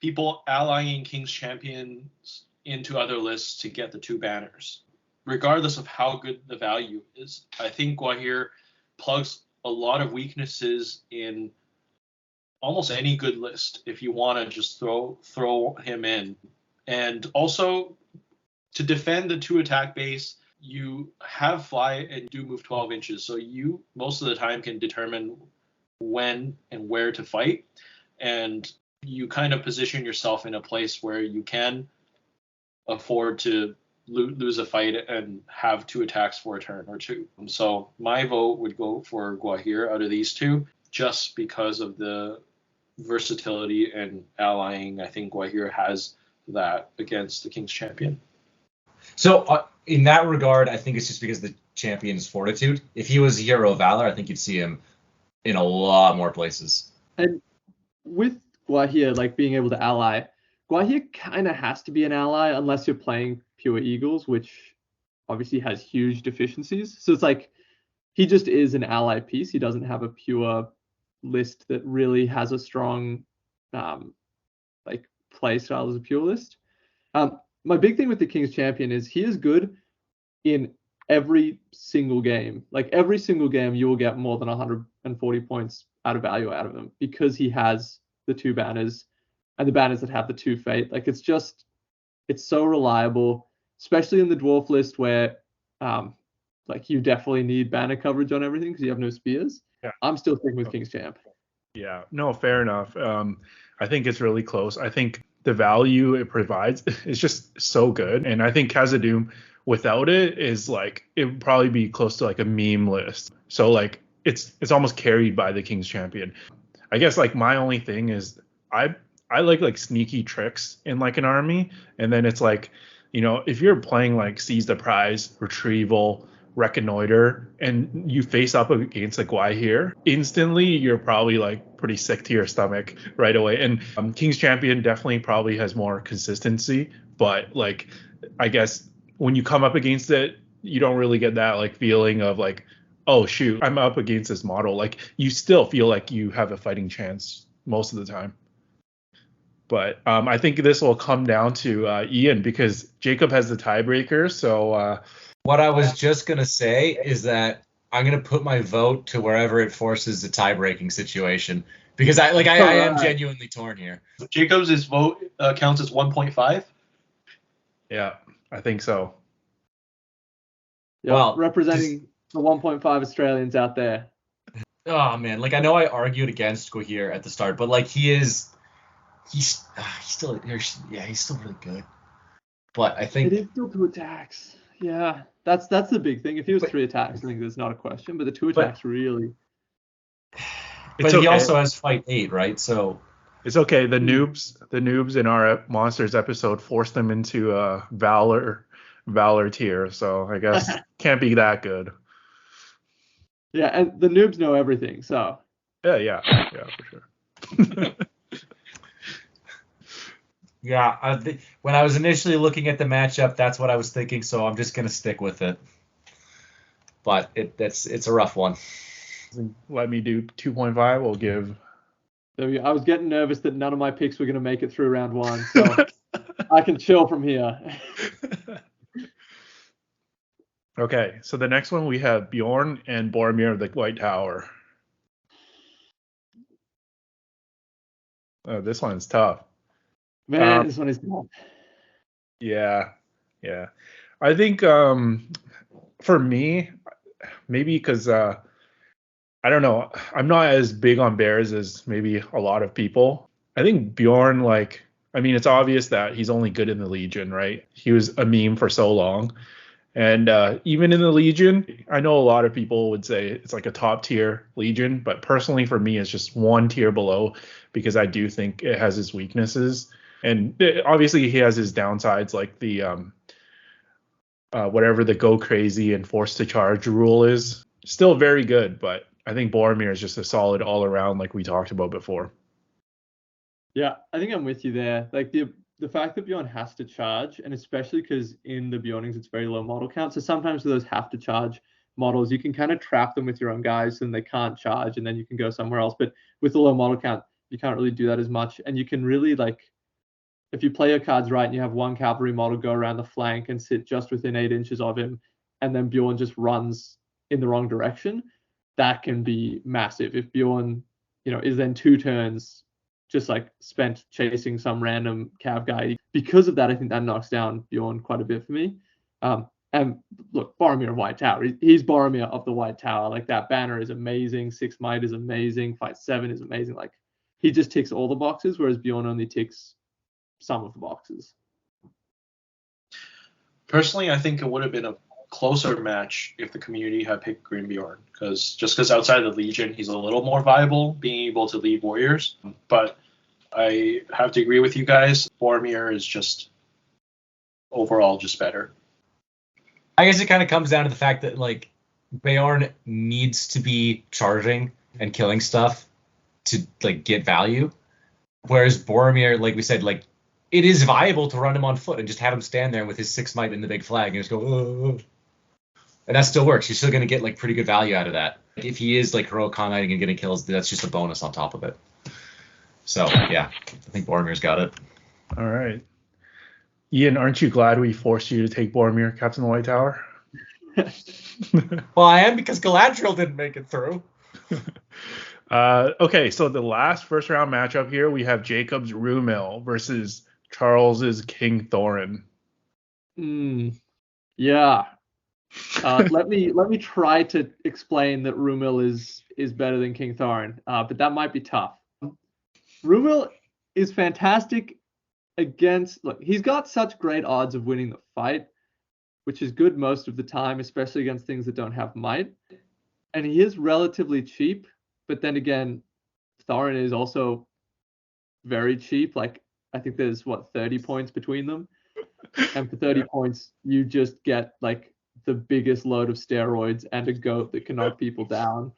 Speaker 1: people allying King's Champions into other lists to get the 2 banners. Regardless of how good the value is, I think Guahir plugs a lot of weaknesses in almost any good list if you want to just throw him in. And also, to defend the 2 attack base, you have fly and do move 12 inches, so you most of the time can determine when and where to fight, and you kind of position yourself in a place where you can afford to lose a fight and have 2 attacks for a turn or 2. So my vote would go for Guahir out of these 2, just because of the versatility and allying. I think Guahir has that against the King's Champion.
Speaker 4: So in that regard, I think it's just because the champion is Fortitude. If he was a Hero of Valor, I think you'd see him in a lot more places.
Speaker 2: And with Guahir, like being able to ally, Guahir kind of has to be an ally unless you're playing Pure Eagles, which obviously has huge deficiencies. So it's like he just is an ally piece. He doesn't have a pure list that really has a strong like play style as a pure list. My big thing with the King's Champion is he is good in every single game. Like every single game, you will get more than 140 points out of value out of him because he has the 2 banners and the banners that have the 2 fate. Like it's so reliable, especially in the dwarf list where like you definitely need banner coverage on everything because you have no spears.
Speaker 3: Yeah.
Speaker 2: I'm still sticking with King's Champ.
Speaker 3: Yeah, no, fair enough. I think it's really close. I think the value it provides is just so good. And I think Khazad-dûm without it is like, it would probably be close to like a meme list. So like it's almost carried by the King's Champion. I guess like my only thing is I like sneaky tricks in like an army. And then it's like, you know, if you're playing like Seize the Prize, Retrieval, Reconnoiter, and you face up against a Guahir, instantly you're probably like pretty sick to your stomach right away. And King's Champion definitely probably has more consistency, but like I guess when you come up against it, you don't really get that like feeling of like, oh shoot, I'm up against this model. Like you still feel like you have a fighting chance most of the time. But I think this will come down to Ian because Jacob has the tiebreaker. So
Speaker 4: what I was just going to say is that I'm going to put my vote to wherever it forces the tie-breaking situation Because I am genuinely torn here.
Speaker 1: Jacobs' vote counts as 1.5.
Speaker 3: Yeah, I think so.
Speaker 2: Yeah,
Speaker 4: Well,
Speaker 2: representing the 1.5 Australians out there.
Speaker 4: Oh man, like I know I argued against Guahir at the start, but like he's still really good. But I think
Speaker 2: It is still 2 attacks. Yeah, that's the big thing. If he was 3 attacks, I think there's not a question. But the 2 attacks really.
Speaker 4: But he also has fight 8, right? So
Speaker 3: it's okay. The noobs in our monsters episode forced them into valor tier. So I guess can't be that good.
Speaker 2: Yeah, and the noobs know everything. So.
Speaker 3: Yeah, for sure.
Speaker 4: Yeah, when I was initially looking at the matchup, that's what I was thinking. So I'm just gonna stick with it. But it's a rough one.
Speaker 3: Let me do 2.5. We'll give.
Speaker 2: I was getting nervous that none of my picks were going to make it through round 1, so I can chill from here.
Speaker 3: Okay, so the next one we have Bjorn and Boromir of the White Tower. Oh, this one's tough.
Speaker 2: Man, this one is tough.
Speaker 3: Yeah. I think for me, maybe because I don't know, I'm not as big on bears as maybe a lot of people. I think Bjorn, it's obvious that he's only good in the Legion, right? He was a meme for so long. And even in the Legion, I know a lot of people would say it's like a top tier Legion, but personally for me, it's just one tier below because I do think it has its weaknesses. And obviously he has his downsides, like the whatever the go crazy and force to charge rule is. Still very good, but I think Boromir is just a solid all around, like we talked about before.
Speaker 2: Yeah, I think I'm with you there. Like the fact that Bjorn has to charge, and especially because in the Bjornings it's very low model count, so sometimes with those have to charge models, you can kind of trap them with your own guys and they can't charge, and then you can go somewhere else. But with the low model count, you can't really do that as much, and you can really, like, if you play your cards right and you have one cavalry model go around the flank and sit just within 8 inches of him, and then Bjorn just runs in the wrong direction, that can be massive. If Bjorn, is then 2 turns just like spent chasing some random cav guy. Because of that, I think that knocks down Bjorn quite a bit for me. And look, Boromir of White Tower, he's Boromir of the White Tower. Like, that banner is amazing. 6 might is amazing. Fight 7 is amazing. Like, he just ticks all the boxes, whereas Bjorn only ticks some of the boxes.
Speaker 1: Personally, I think it would have been a closer match if the community had picked Grimbjorn, because outside of the Legion, he's a little more viable, being able to lead warriors. But I have to agree with you guys. Boromir is just overall just better.
Speaker 4: I guess it kind of comes down to the fact that, like, Bjorn needs to be charging and killing stuff to, like, get value, whereas Boromir, like we said, like, it is viable to run him on foot and just have him stand there with his 6 might in the big flag and just go, oh. And that still works. You're still going to get, like, pretty good value out of that. Like, if he is, like, heroic combating and getting kills, that's just a bonus on top of it. So, yeah, I think Boromir's got it.
Speaker 3: All right. Ian, aren't you glad we forced you to take Boromir, Captain White Tower?
Speaker 4: Well, I am, because Galadriel didn't make it through.
Speaker 3: Okay, so the last first round matchup here, we have Jacob's Rumil versus Charles's King Thorin.
Speaker 2: Yeah. Let me try to explain that Rumil is better than King Thorin, but that might be tough. Rumil is fantastic against. Look, he's got such great odds of winning the fight, which is good most of the time, especially against things that don't have might. And he is relatively cheap, but then again, Thorin is also very cheap. Like, I think there's 30 points between them, and for 30 points, you just get, like, the biggest load of steroids and a goat that can knock people down.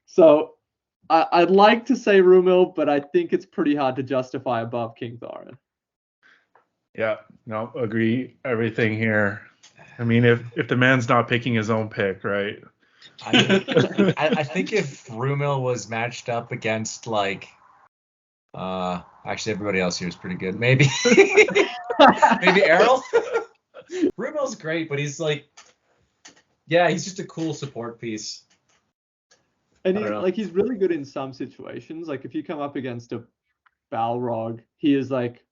Speaker 2: So I'd like to say Rumil, but I think it's pretty hard to justify above King Thorin.
Speaker 3: Yeah, no, agree everything here. I mean, if the man's not picking his own pick, right?
Speaker 4: I think if Rumil was matched up against, like, actually everybody else here is pretty good. Maybe Errol. Rumil's great, but he's like, yeah, he's just a cool support piece.
Speaker 2: And
Speaker 4: I don't know.
Speaker 2: like he's really good in some situations. Like if you come up against a Balrog, he is like,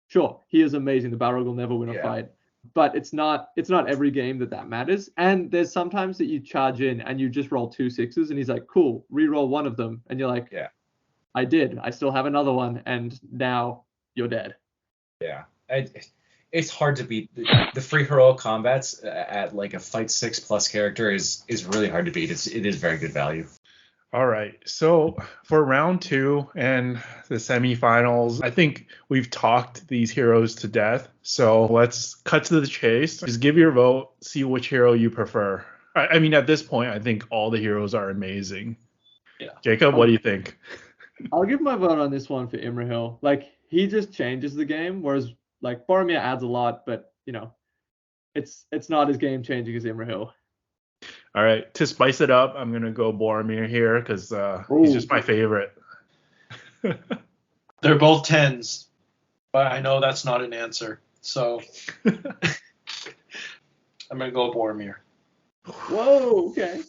Speaker 2: sure, he is amazing. The Balrog will never win a fight, but it's not every game that matters. And there's sometimes that you charge in and you just roll 2 6s, and he's like, cool, re-roll one of them, and you're like,
Speaker 4: Yeah.
Speaker 2: I did. I still have another one, and now you're dead.
Speaker 4: Yeah. It's hard to beat. The free heroic combats at like a fight 6+ character is really hard to beat. It is very good value.
Speaker 3: All right. So for round 2 and the semifinals, I think we've talked these heroes to death. So let's cut to the chase. Just give your vote, see which hero you prefer. I mean, at this point, I think all the heroes are amazing.
Speaker 1: Yeah.
Speaker 3: Jacob, what do you think?
Speaker 2: I'll give my vote on this one for Imrahil. Like he just changes the game, whereas like Boromir adds a lot, but you know, it's not as game changing as Imrahil.
Speaker 3: All right. To spice it up, I'm going to go Boromir here because he's just my favorite.
Speaker 1: They're both 10s, but I know that's not an answer. So I'm going to go Boromir.
Speaker 2: Whoa, okay.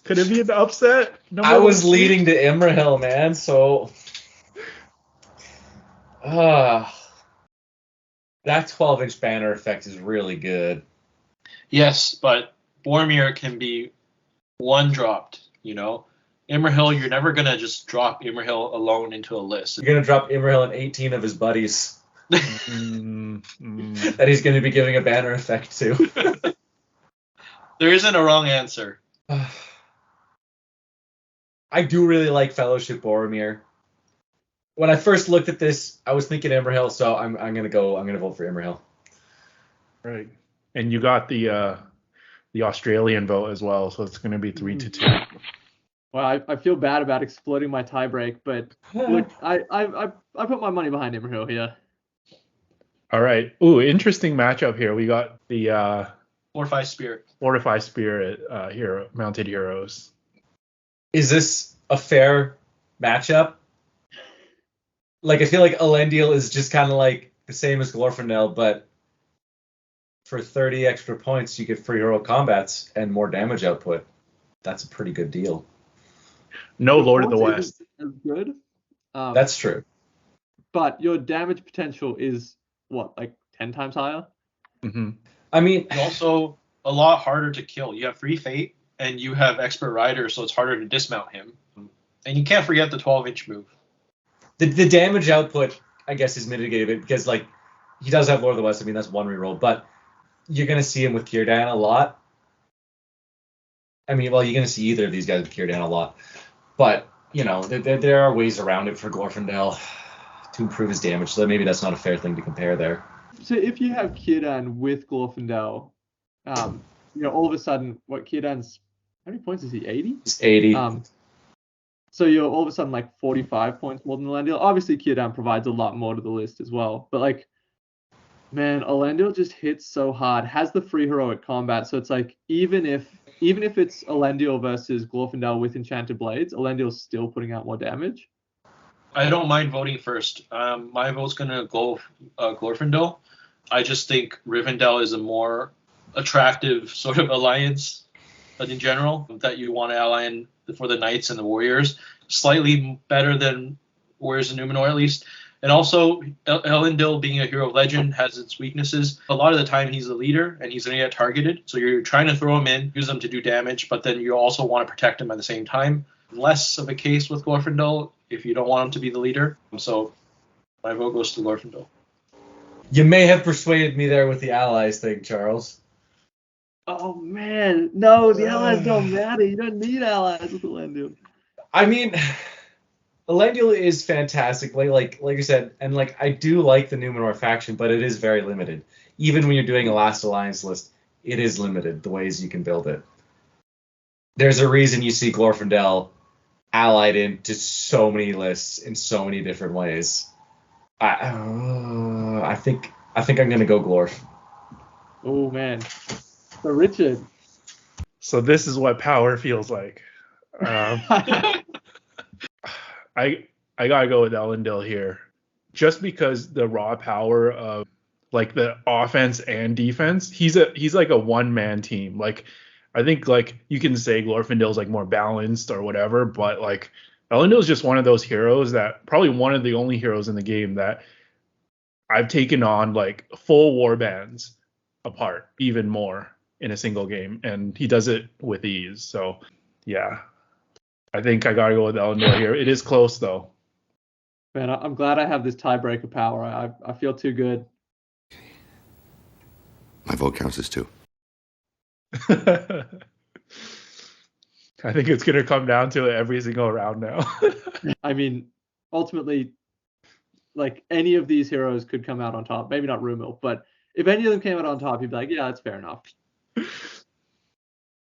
Speaker 3: Could it be the upset?
Speaker 4: I was leading to Imrahil, man, so that 12-inch banner effect is really good.
Speaker 1: Yes, but Boromir can be one dropped, you know? Imrahil, you're never going to just drop Imrahil alone into a list.
Speaker 4: You're going to drop Imrahil and 18 of his buddies that he's going to be giving a banner effect to.
Speaker 1: There isn't a wrong answer.
Speaker 4: I do really like Fellowship Boromir. When I first looked at this, I was thinking Imrahil, so I'm gonna vote for Imrahil.
Speaker 3: Right. And you got the Australian vote as well, so it's gonna be 3-2.
Speaker 2: Well, I feel bad about exploiting my tiebreak, but look, I put my money behind Imrahil here.
Speaker 3: All right. Ooh, interesting matchup here. We got the
Speaker 1: Fortify Spirit.
Speaker 3: Fortify Spirit hero mounted heroes.
Speaker 4: Is this a fair matchup? Like, I feel like Elendil is just kind of like the same as Glorfindel, but for 30 extra points, you get free hero combats and more damage output. That's a pretty good deal.
Speaker 3: No Lord of the West.
Speaker 2: As good.
Speaker 4: That's true.
Speaker 2: But your damage potential is what, like 10 times higher?
Speaker 3: Mm-hmm.
Speaker 4: I mean,
Speaker 1: Also, a lot harder to kill. You have free fate, and you have expert rider, so it's harder to dismount him. And you can't forget the 12-inch move.
Speaker 4: the damage output, I guess, is mitigated because, like, he does have Lord of the West. I mean, that's one reroll, but you're going to see him with Círdan a lot. I mean, well, you're going to see either of these guys with Círdan a lot. But, you know, there are ways around it for Glorfindel to improve his damage, so maybe that's not a fair thing to compare there.
Speaker 2: So if you have Círdan with Glorfindel, you know, all of a sudden, what Círdan's, how many points is he? 80?
Speaker 4: It's 80.
Speaker 2: So you're all of a sudden like 45 points more than Elendil. Obviously, Círdan provides a lot more to the list as well. But like, man, Elendil just hits so hard. Has the free heroic combat, so it's like even if it's Elendil versus Glorfindel with Enchanted Blades, Elendil's still putting out more damage.
Speaker 1: I don't mind voting first. My vote's going to go Glorfindel. I just think Rivendell is a more attractive sort of alliance in general that you want to ally in for the Knights and the Warriors. Slightly better than Warriors of Numenor, at least. And also, Elendil, being a hero of legend, has its weaknesses. A lot of the time, he's the leader, and he's going to get targeted. So you're trying to throw him in, use him to do damage, but then you also want to protect him at the same time. Less of a case with Glorfindel if you don't want him to be the leader. So my vote goes to Glorfindel.
Speaker 4: You may have persuaded me there with the allies thing, Charles.
Speaker 2: Oh man, no, the allies don't matter. You don't need allies with Elendil.
Speaker 4: I mean, Elendil is fantastic, like you said, and like I do like the Numenor faction, but it is very limited. Even when you're doing a Last Alliance list, it is limited the ways you can build it. There's a reason you see Glorfindel allied into so many lists in so many different ways. I think I'm gonna go Glorf.
Speaker 2: Oh man, so Richard.
Speaker 3: So this is what power feels like. I gotta go with Elendil here, just because the raw power of like the offense and defense. He's like a one-man team. Like I think like you can say Glorfindel's like more balanced or whatever, but like Elendil's just one of those heroes that probably one of the only heroes in the game that I've taken on like full warbands apart even more in a single game, and he does it with ease. So yeah, I think I gotta go with Elendil here. It is close though.
Speaker 2: Man, I'm glad I have this tiebreaker power. I feel too good.
Speaker 5: My vote counts as 2.
Speaker 3: I think it's gonna come down to it every single round now.
Speaker 2: I mean, ultimately, like any of these heroes could come out on top. Maybe not Rumil, but if any of them came out on top, you'd be like, yeah, that's fair enough.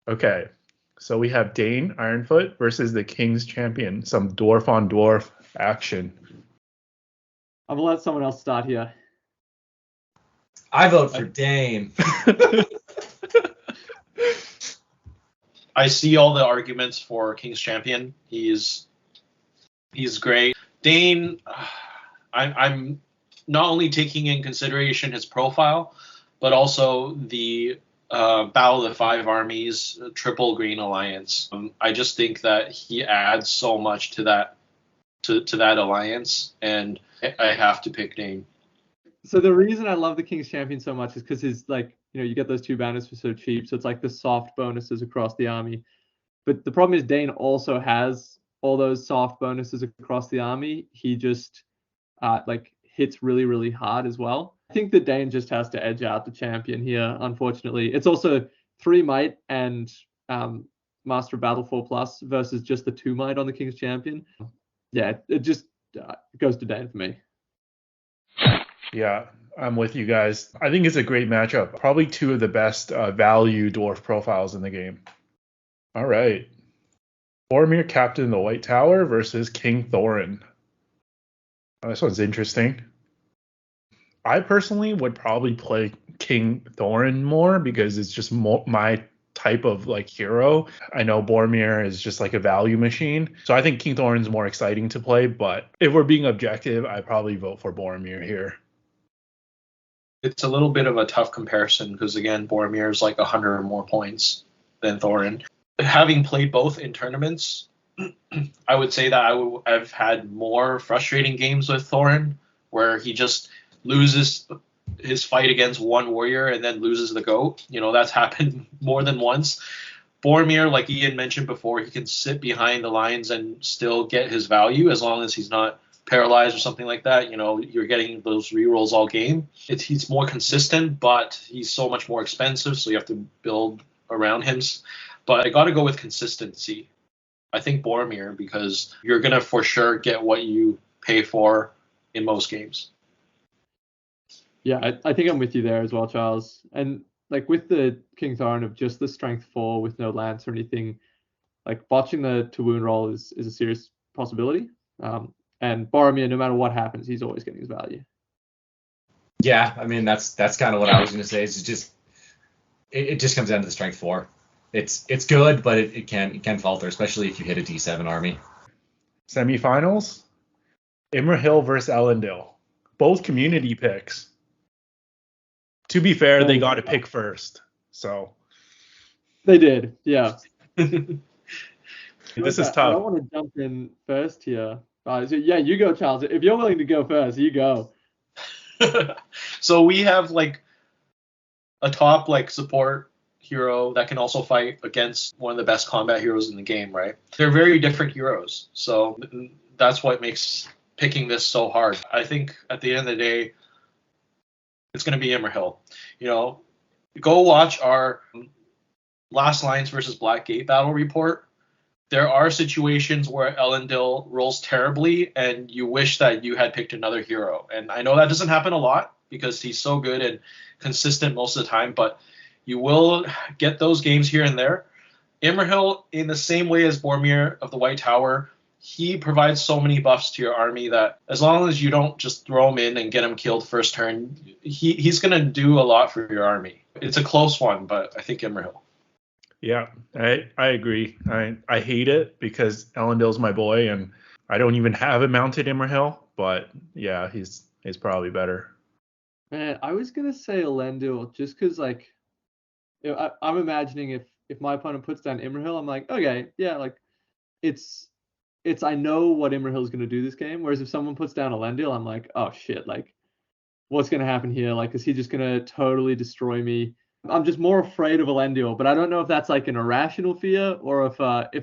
Speaker 3: Okay, so we have Dane Ironfoot versus the King's Champion. Some dwarf on dwarf action.
Speaker 2: I'm gonna let someone else start here.
Speaker 4: I vote for Dane.
Speaker 1: I see all the arguments for King's Champion. He's great. Dane, I'm not only taking in consideration his profile, but also the Battle of the Five Armies Triple Green Alliance. I just think that he adds so much to that alliance, and I have to pick Dane.
Speaker 2: So the reason I love the King's Champion so much is because his you get those 2 banners for so cheap. So it's like the soft bonuses across the army. But the problem is Dane also has all those soft bonuses across the army. He just hits really, really hard as well. I think that Dane just has to edge out the champion here, unfortunately. It's also 3 might and Master of Battle 4+ versus just the 2 might on the King's Champion. Yeah, it just goes to Dane for me.
Speaker 3: Yeah, I'm with you guys. I think it's a great matchup. Probably 2 of the best value dwarf profiles in the game. All right. Boromir, Captain of the White Tower versus King Thorin. Oh, this one's interesting. I personally would probably play King Thorin more because it's just my type of like hero. I know Boromir is just like a value machine. So I think King Thorin's more exciting to play, but if we're being objective, I'd probably vote for Boromir here.
Speaker 1: It's a little bit of a tough comparison because, again, Boromir is like 100 or more points than Thorin. Having played both in tournaments, I would say that I've had more frustrating games with Thorin, where he just loses his fight against one warrior and then loses the goat. That's happened more than once. Boromir, like Ian mentioned before, he can sit behind the lines and still get his value as long as he's not paralyzed or something like that. You're getting those rerolls all game. He's more consistent, but he's so much more expensive, so you have to build around him. But I got to go with consistency. I think Boromir, because you're going to for sure get what you pay for in most games.
Speaker 2: Yeah, I think I'm with you there as well, Charles. And like with the King Thorin of just the strength 4 with no lance or anything, like botching the to wound roll is a serious possibility. And Boromir, no matter what happens, he's always getting his value.
Speaker 4: Yeah, I mean that's kind of what I was going to say. It's just it just comes down to the strength 4. It's good, but it can falter, especially if you hit a D7 army.
Speaker 3: Semifinals: Imrahil versus Elendil. Both community picks. To be fair, they got to pick first, so
Speaker 2: they did. Yeah.
Speaker 3: This is tough.
Speaker 2: I don't want to jump in first here. So yeah, you go, Charles. If you're willing to go first, you go.
Speaker 1: So we have like a top like support hero that can also fight against one of the best combat heroes in the game, right? They're very different heroes, so that's what makes picking this so hard. I think at the end of the day, it's going to be Imrahil. Go watch our Last Lines versus Blackgate battle report. There are situations where Elendil rolls terribly and you wish that you had picked another hero. And I know that doesn't happen a lot because he's so good and consistent most of the time, but you will get those games here and there. Imrahil, in the same way as Boromir of the White Tower, he provides so many buffs to your army that as long as you don't just throw him in and get him killed first turn, he's going to do a lot for your army. It's a close one, but I think Imrahil.
Speaker 3: Yeah, I agree. I hate it because Elendil's my boy, and I don't even have a mounted Imrahil, but yeah, he's probably better.
Speaker 2: Man, I was going to say Elendil just because, I'm imagining if if my opponent puts down Imrahil, I'm like, okay, yeah, like it's I know what Imrahil's gonna do this game. Whereas if someone puts down Elendil, I'm like, oh shit, like what's gonna happen here? Like, is he just gonna totally destroy me? I'm just more afraid of Elendil, but I don't know if that's like an irrational fear or if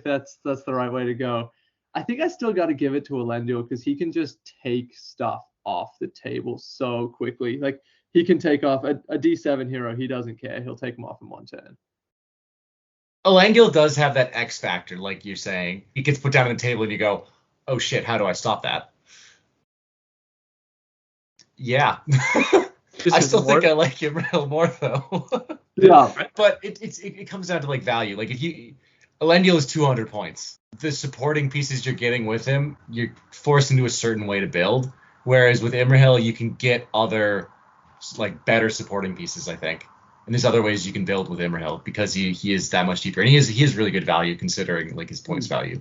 Speaker 2: that's the right way to go. I think I still got to give it to Elendil because he can just take stuff off the table so quickly. Like he can take off a D7 hero. He doesn't care. He'll take him off in one turn.
Speaker 4: Elendil does have that X factor, like you're saying. He gets put down on the table and you go, oh shit, how do I stop that? Yeah. I still think I like Imrahil more though.
Speaker 2: Yeah.
Speaker 4: But it comes down to like value. Like if you Elendil is 200 points. The supporting pieces you're getting with him, you're forced into a certain way to build. Whereas with Imrahil, you can get other like better supporting pieces, I think. And there's other ways you can build with Imrahil because he is that much cheaper. And he is really good value considering like his points value.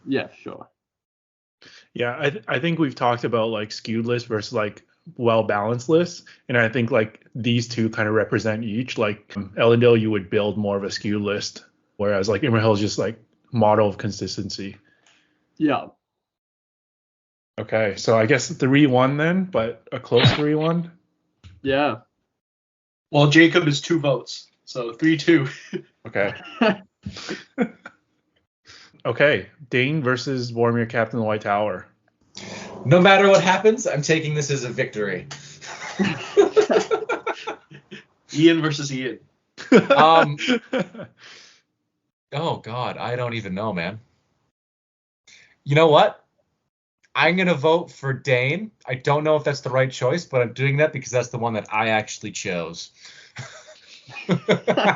Speaker 2: Yeah, sure.
Speaker 3: Yeah, I think we've talked about like skewed lists versus like well-balanced lists. And I think like these two kind of represent each. Like Elendil, you would build more of a skewed list. Whereas like Imrahil is just like model of consistency.
Speaker 2: Yeah.
Speaker 3: Okay, so I guess 3-1 then, but a close 3-1.
Speaker 2: Yeah.
Speaker 1: Well, Jacob is 2 votes, so 3-2.
Speaker 3: Okay. Okay, Dane versus Boromir, Captain of the White Tower.
Speaker 4: No matter what happens, I'm taking this as a victory.
Speaker 1: Ian versus Ian.
Speaker 4: Oh God, I don't even know, man. You know what? I'm going to vote for Dane. I don't know if that's the right choice, but I'm doing that because that's the one that I actually chose.
Speaker 1: Okay,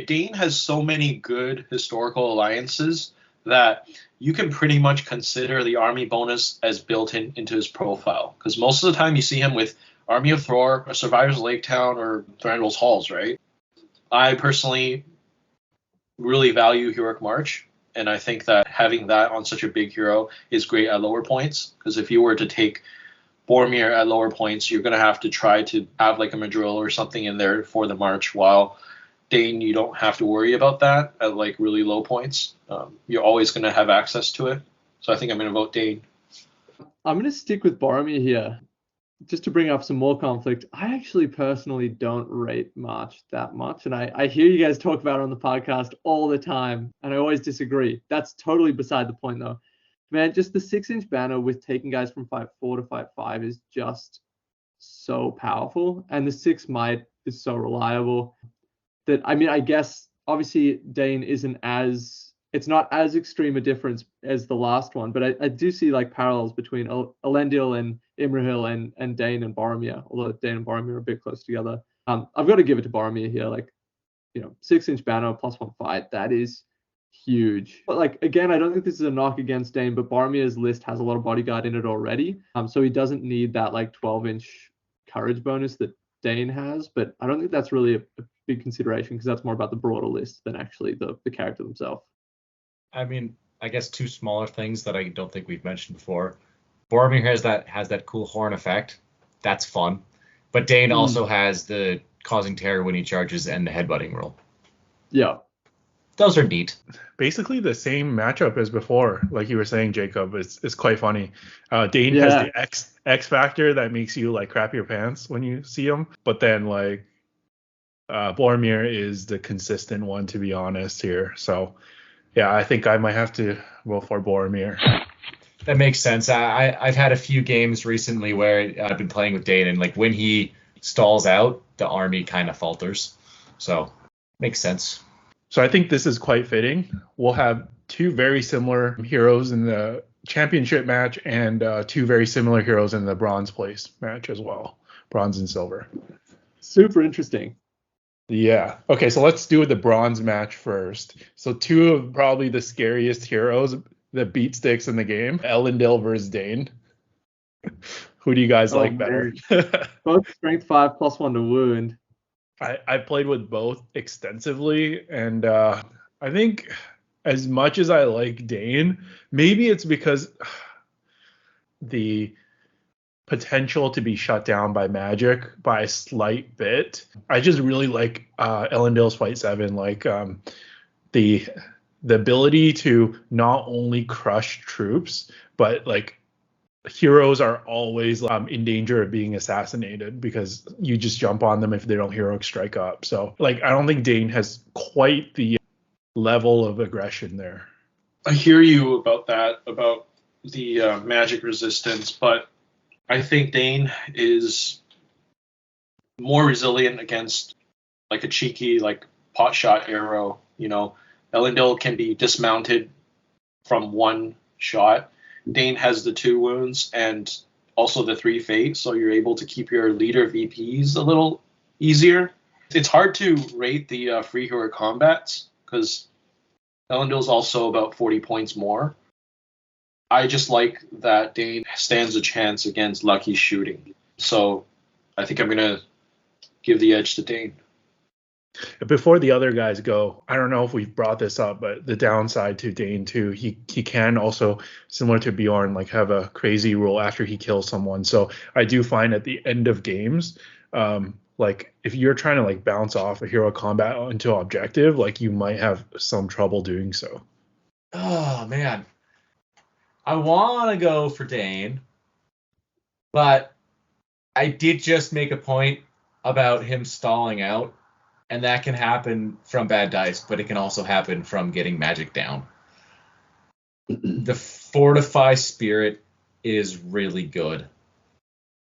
Speaker 1: Dane has so many good historical alliances that you can pretty much consider the army bonus as built into his profile. Because most of the time you see him with Army of Thor, or Survivor's Lake Town, or Thranduil's Halls, right? I personally really value Heroic March, and I think that having that on such a big hero is great at lower points, because if you were to take Boromir at lower points, you're going to have to try to have like a Madril or something in there for the march, while Dane, you don't have to worry about that at like really low points. You're always going to have access to it. So I think I'm going to vote Dane.
Speaker 2: I'm going to stick with Boromir here. Just to bring up some more conflict, I actually personally don't rate March that much. And I hear you guys talk about it on the podcast all the time, and I always disagree. That's totally beside the point, though. Man, just the 6-inch banner with taking guys from 5-4 to 5-5 is just so powerful. And the 6 might is so reliable that, I mean, I guess, obviously, Dane isn't as... It's not as extreme a difference as the last one, but I do see like parallels between Elendil and Imrahil and Dane and Boromir, although Dane and Boromir are a bit close together. I've got to give it to Boromir here. Like, 6-inch banner +1 fight, that is huge. But like, again, I don't think this is a knock against Dane, but Boromir's list has a lot of bodyguard in it already. So he doesn't need that like 12-inch courage bonus that Dane has, but I don't think that's really a big consideration because that's more about the broader list than actually the character themselves.
Speaker 4: I mean, I guess 2 smaller things that I don't think we've mentioned before. Boromir has that cool horn effect. That's fun. But Dane also has the causing terror when he charges and the headbutting rule.
Speaker 2: Yeah.
Speaker 4: Those are neat.
Speaker 3: Basically the same matchup as before, like you were saying, Jacob. It's quite funny. Dane has the X factor that makes you like crap your pants when you see him. But then like Boromir is the consistent one, to be honest here. So yeah, I think I might have to vote for Boromir.
Speaker 4: That makes sense. I've had a few games recently where I've been playing with Dane, and like when he stalls out, the army kind of falters. So makes sense.
Speaker 3: So I think this is quite fitting. We'll have 2 very similar heroes in the championship match and 2 very similar heroes in the bronze place match as well. Bronze and silver.
Speaker 2: Super interesting.
Speaker 3: Yeah. Okay, so let's do the bronze match first. So 2 of probably the scariest heroes that beat sticks in the game. Elendil versus Dane. Who do you guys like better?
Speaker 2: Both strength 5 +1 to wound.
Speaker 3: I played with both extensively, and I think as much as I like Dane, maybe it's because the potential to be shut down by magic by a slight bit. I just really like Elendil's Fight 7, like the ability to not only crush troops, but like heroes are always in danger of being assassinated because you just jump on them if they don't heroic strike up. So like I don't think Dane has quite the level of aggression there.
Speaker 1: I hear you about that, about the magic resistance, but I think Dane is more resilient against like a cheeky like pot shot arrow. You know, Elendil can be dismounted from one shot. Dane has the 2 wounds and also the 3 fate, so you're able to keep your leader VPs a little easier. It's hard to rate the free hero combats because Elendil's also about 40 points more. I just like that Dane stands a chance against Lucky's shooting. So I think I'm going to give the edge to Dane.
Speaker 3: Before the other guys go, I don't know if we've brought this up, but the downside to Dane too, he can also, similar to Bjorn, like have a crazy rule after he kills someone. So I do find at the end of games, like if you're trying to like bounce off a hero combat into objective, like you might have some trouble doing so.
Speaker 4: Oh man, I want to go for Dane, but I did just make a point about him stalling out. And that can happen from bad dice, but it can also happen from getting magic down. The Fortify Spirit is really good.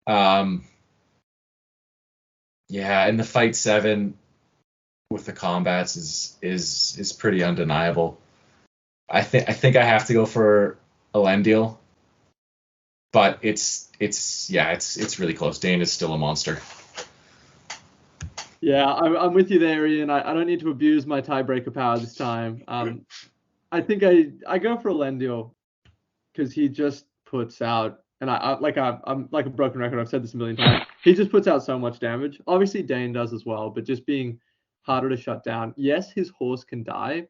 Speaker 4: Yeah, and the Fight 7 with the combats is pretty undeniable. I think I have to go for Elendil, but it's really close. Dane is still a monster.
Speaker 2: Yeah, I'm with you there, Ian. I don't need to abuse my tiebreaker power this time. I think I go for Elendil because he just puts out, and I'm like a broken record. I've said this a million times. He just puts out so much damage. Obviously, Dane does as well, but just being harder to shut down. Yes, his horse can die,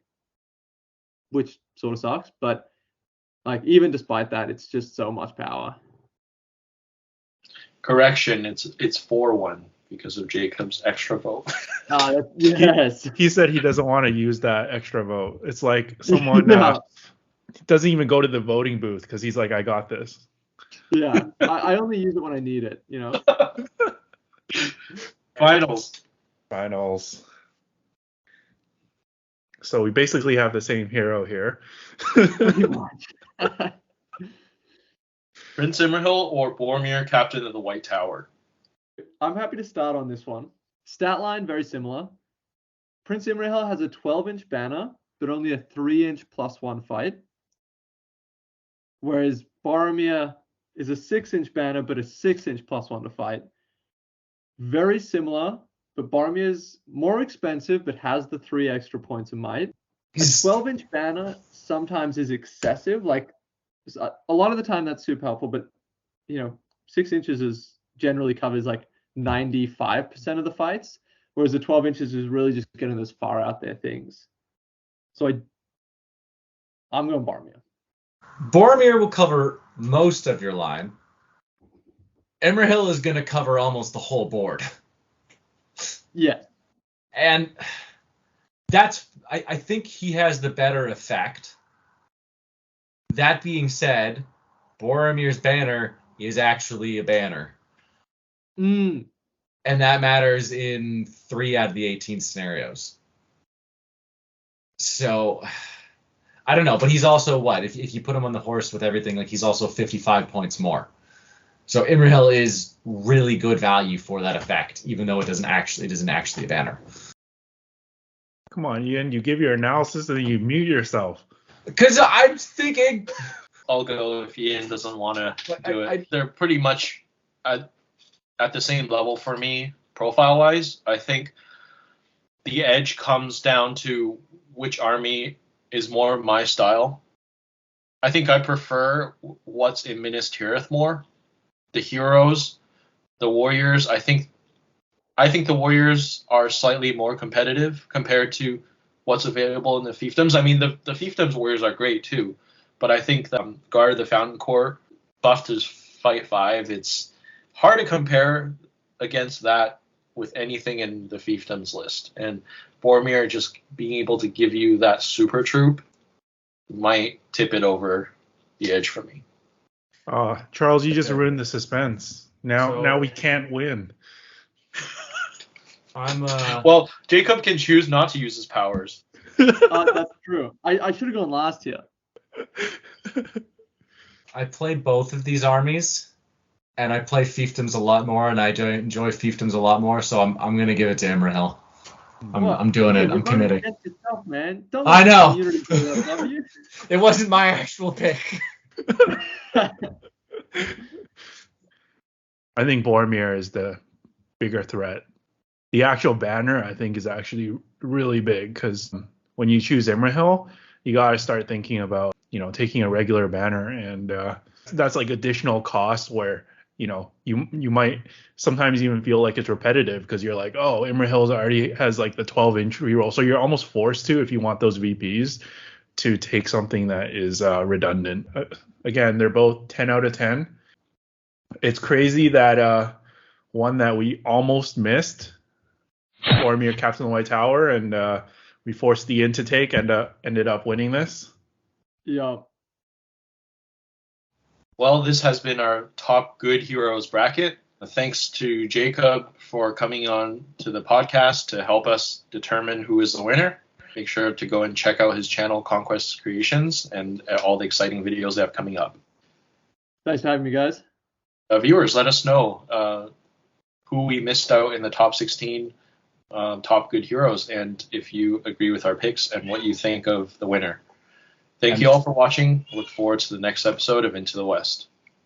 Speaker 2: which sort of sucks, but like even despite that, it's just so much power.
Speaker 1: Correction, it's 4-1 because of Jacob's extra vote.
Speaker 2: Yes.
Speaker 3: He said he doesn't want to use that extra vote. It's like someone doesn't even go to the voting booth because he's like, I got this.
Speaker 2: Yeah, I only use it when I need it, you know.
Speaker 1: Finals.
Speaker 3: So we basically have the same hero here.
Speaker 2: Pretty much.
Speaker 1: Prince Imrahil or Boromir, Captain of the White Tower?
Speaker 2: I'm happy to start on this one. Stat line, very similar. Prince Imrahil has a 12-inch banner, but only a 3-inch +1 fight. Whereas Boromir is a 6-inch banner, but a 6-inch +1 to fight. Very similar, but Boromir's more expensive, but has the 3 extra points of might. A 12-inch banner sometimes is excessive. Like, a lot of the time that's super helpful, but, 6 inches is generally covers like 95% of the fights, whereas the 12 inches is really just getting those far out there things. So I'm going Boromir.
Speaker 4: Boromir will cover most of your line. Imrahil is going to cover almost the whole board.
Speaker 2: Yeah.
Speaker 4: And I think he has the better effect. That being said, Boromir's banner is actually a banner. And that matters in 3 out of the 18 scenarios. So, I don't know, but he's also what? If you put him on the horse with everything, like he's also 55 points more. So Imrahil is really good value for that effect, even though it isn't actually a banner.
Speaker 3: Come on, Ian, you give your analysis and then you mute yourself.
Speaker 4: Because I'm thinking...
Speaker 1: I'll go if Ian doesn't want to do it. They're pretty much at the same level for me, profile-wise. I think the edge comes down to which army is more my style. I think I prefer what's in Minas Tirith more. The heroes, the warriors. I think the warriors are slightly more competitive compared to what's available in the fiefdoms. I mean, the fiefdoms warriors are great too, but I think the Guard of the Fountain Court buffed is Fight 5. It's hard to compare against that with anything in the fiefdoms list. And Boromir just being able to give you that super troop might tip it over the edge for me.
Speaker 3: Charles, you just ruined the suspense. Now
Speaker 4: So-
Speaker 3: we can't win.
Speaker 4: I'm
Speaker 1: Well, Jacob can choose not to use his powers.
Speaker 2: That's true. I should have gone last here.
Speaker 4: I play both of these armies, and I play fiefdoms a lot more, and I enjoy fiefdoms a lot more. So I'm gonna give it to Imrahil. I'm doing it.
Speaker 2: You're
Speaker 4: I'm committing.
Speaker 2: against yourself, man. Don't
Speaker 4: I
Speaker 2: let the
Speaker 4: know.
Speaker 2: community do that, W.
Speaker 4: It wasn't my actual pick.
Speaker 3: I think Boromir is the bigger threat. The actual banner, I think, is actually really big because when you choose Imrahil, you gotta start thinking about, taking a regular banner, and that's like additional cost where, you might sometimes even feel like it's repetitive because you're like, oh, Imrahil already has like the 12-inch reroll, so you're almost forced to, if you want those VPs, to take something that is redundant. Again, they're both 10 out of 10. It's crazy that one that we almost missed, Boromir, Captain of the White Tower, and we forced the in to take and ended up winning this.
Speaker 2: Yeah.
Speaker 1: Well, this has been our top good heroes bracket. Thanks to Jacob for coming on to the podcast to help us determine who is the winner. Make sure to go and check out his channel, Conquest Creations, and all the exciting videos they have coming up.
Speaker 2: Thanks for having me, guys.
Speaker 1: Viewers, let us know who we missed out in the top 16 top good heroes, and if you agree with our picks and what you think of the winner. Thank you all for watching. Look forward to the next episode of Into the West.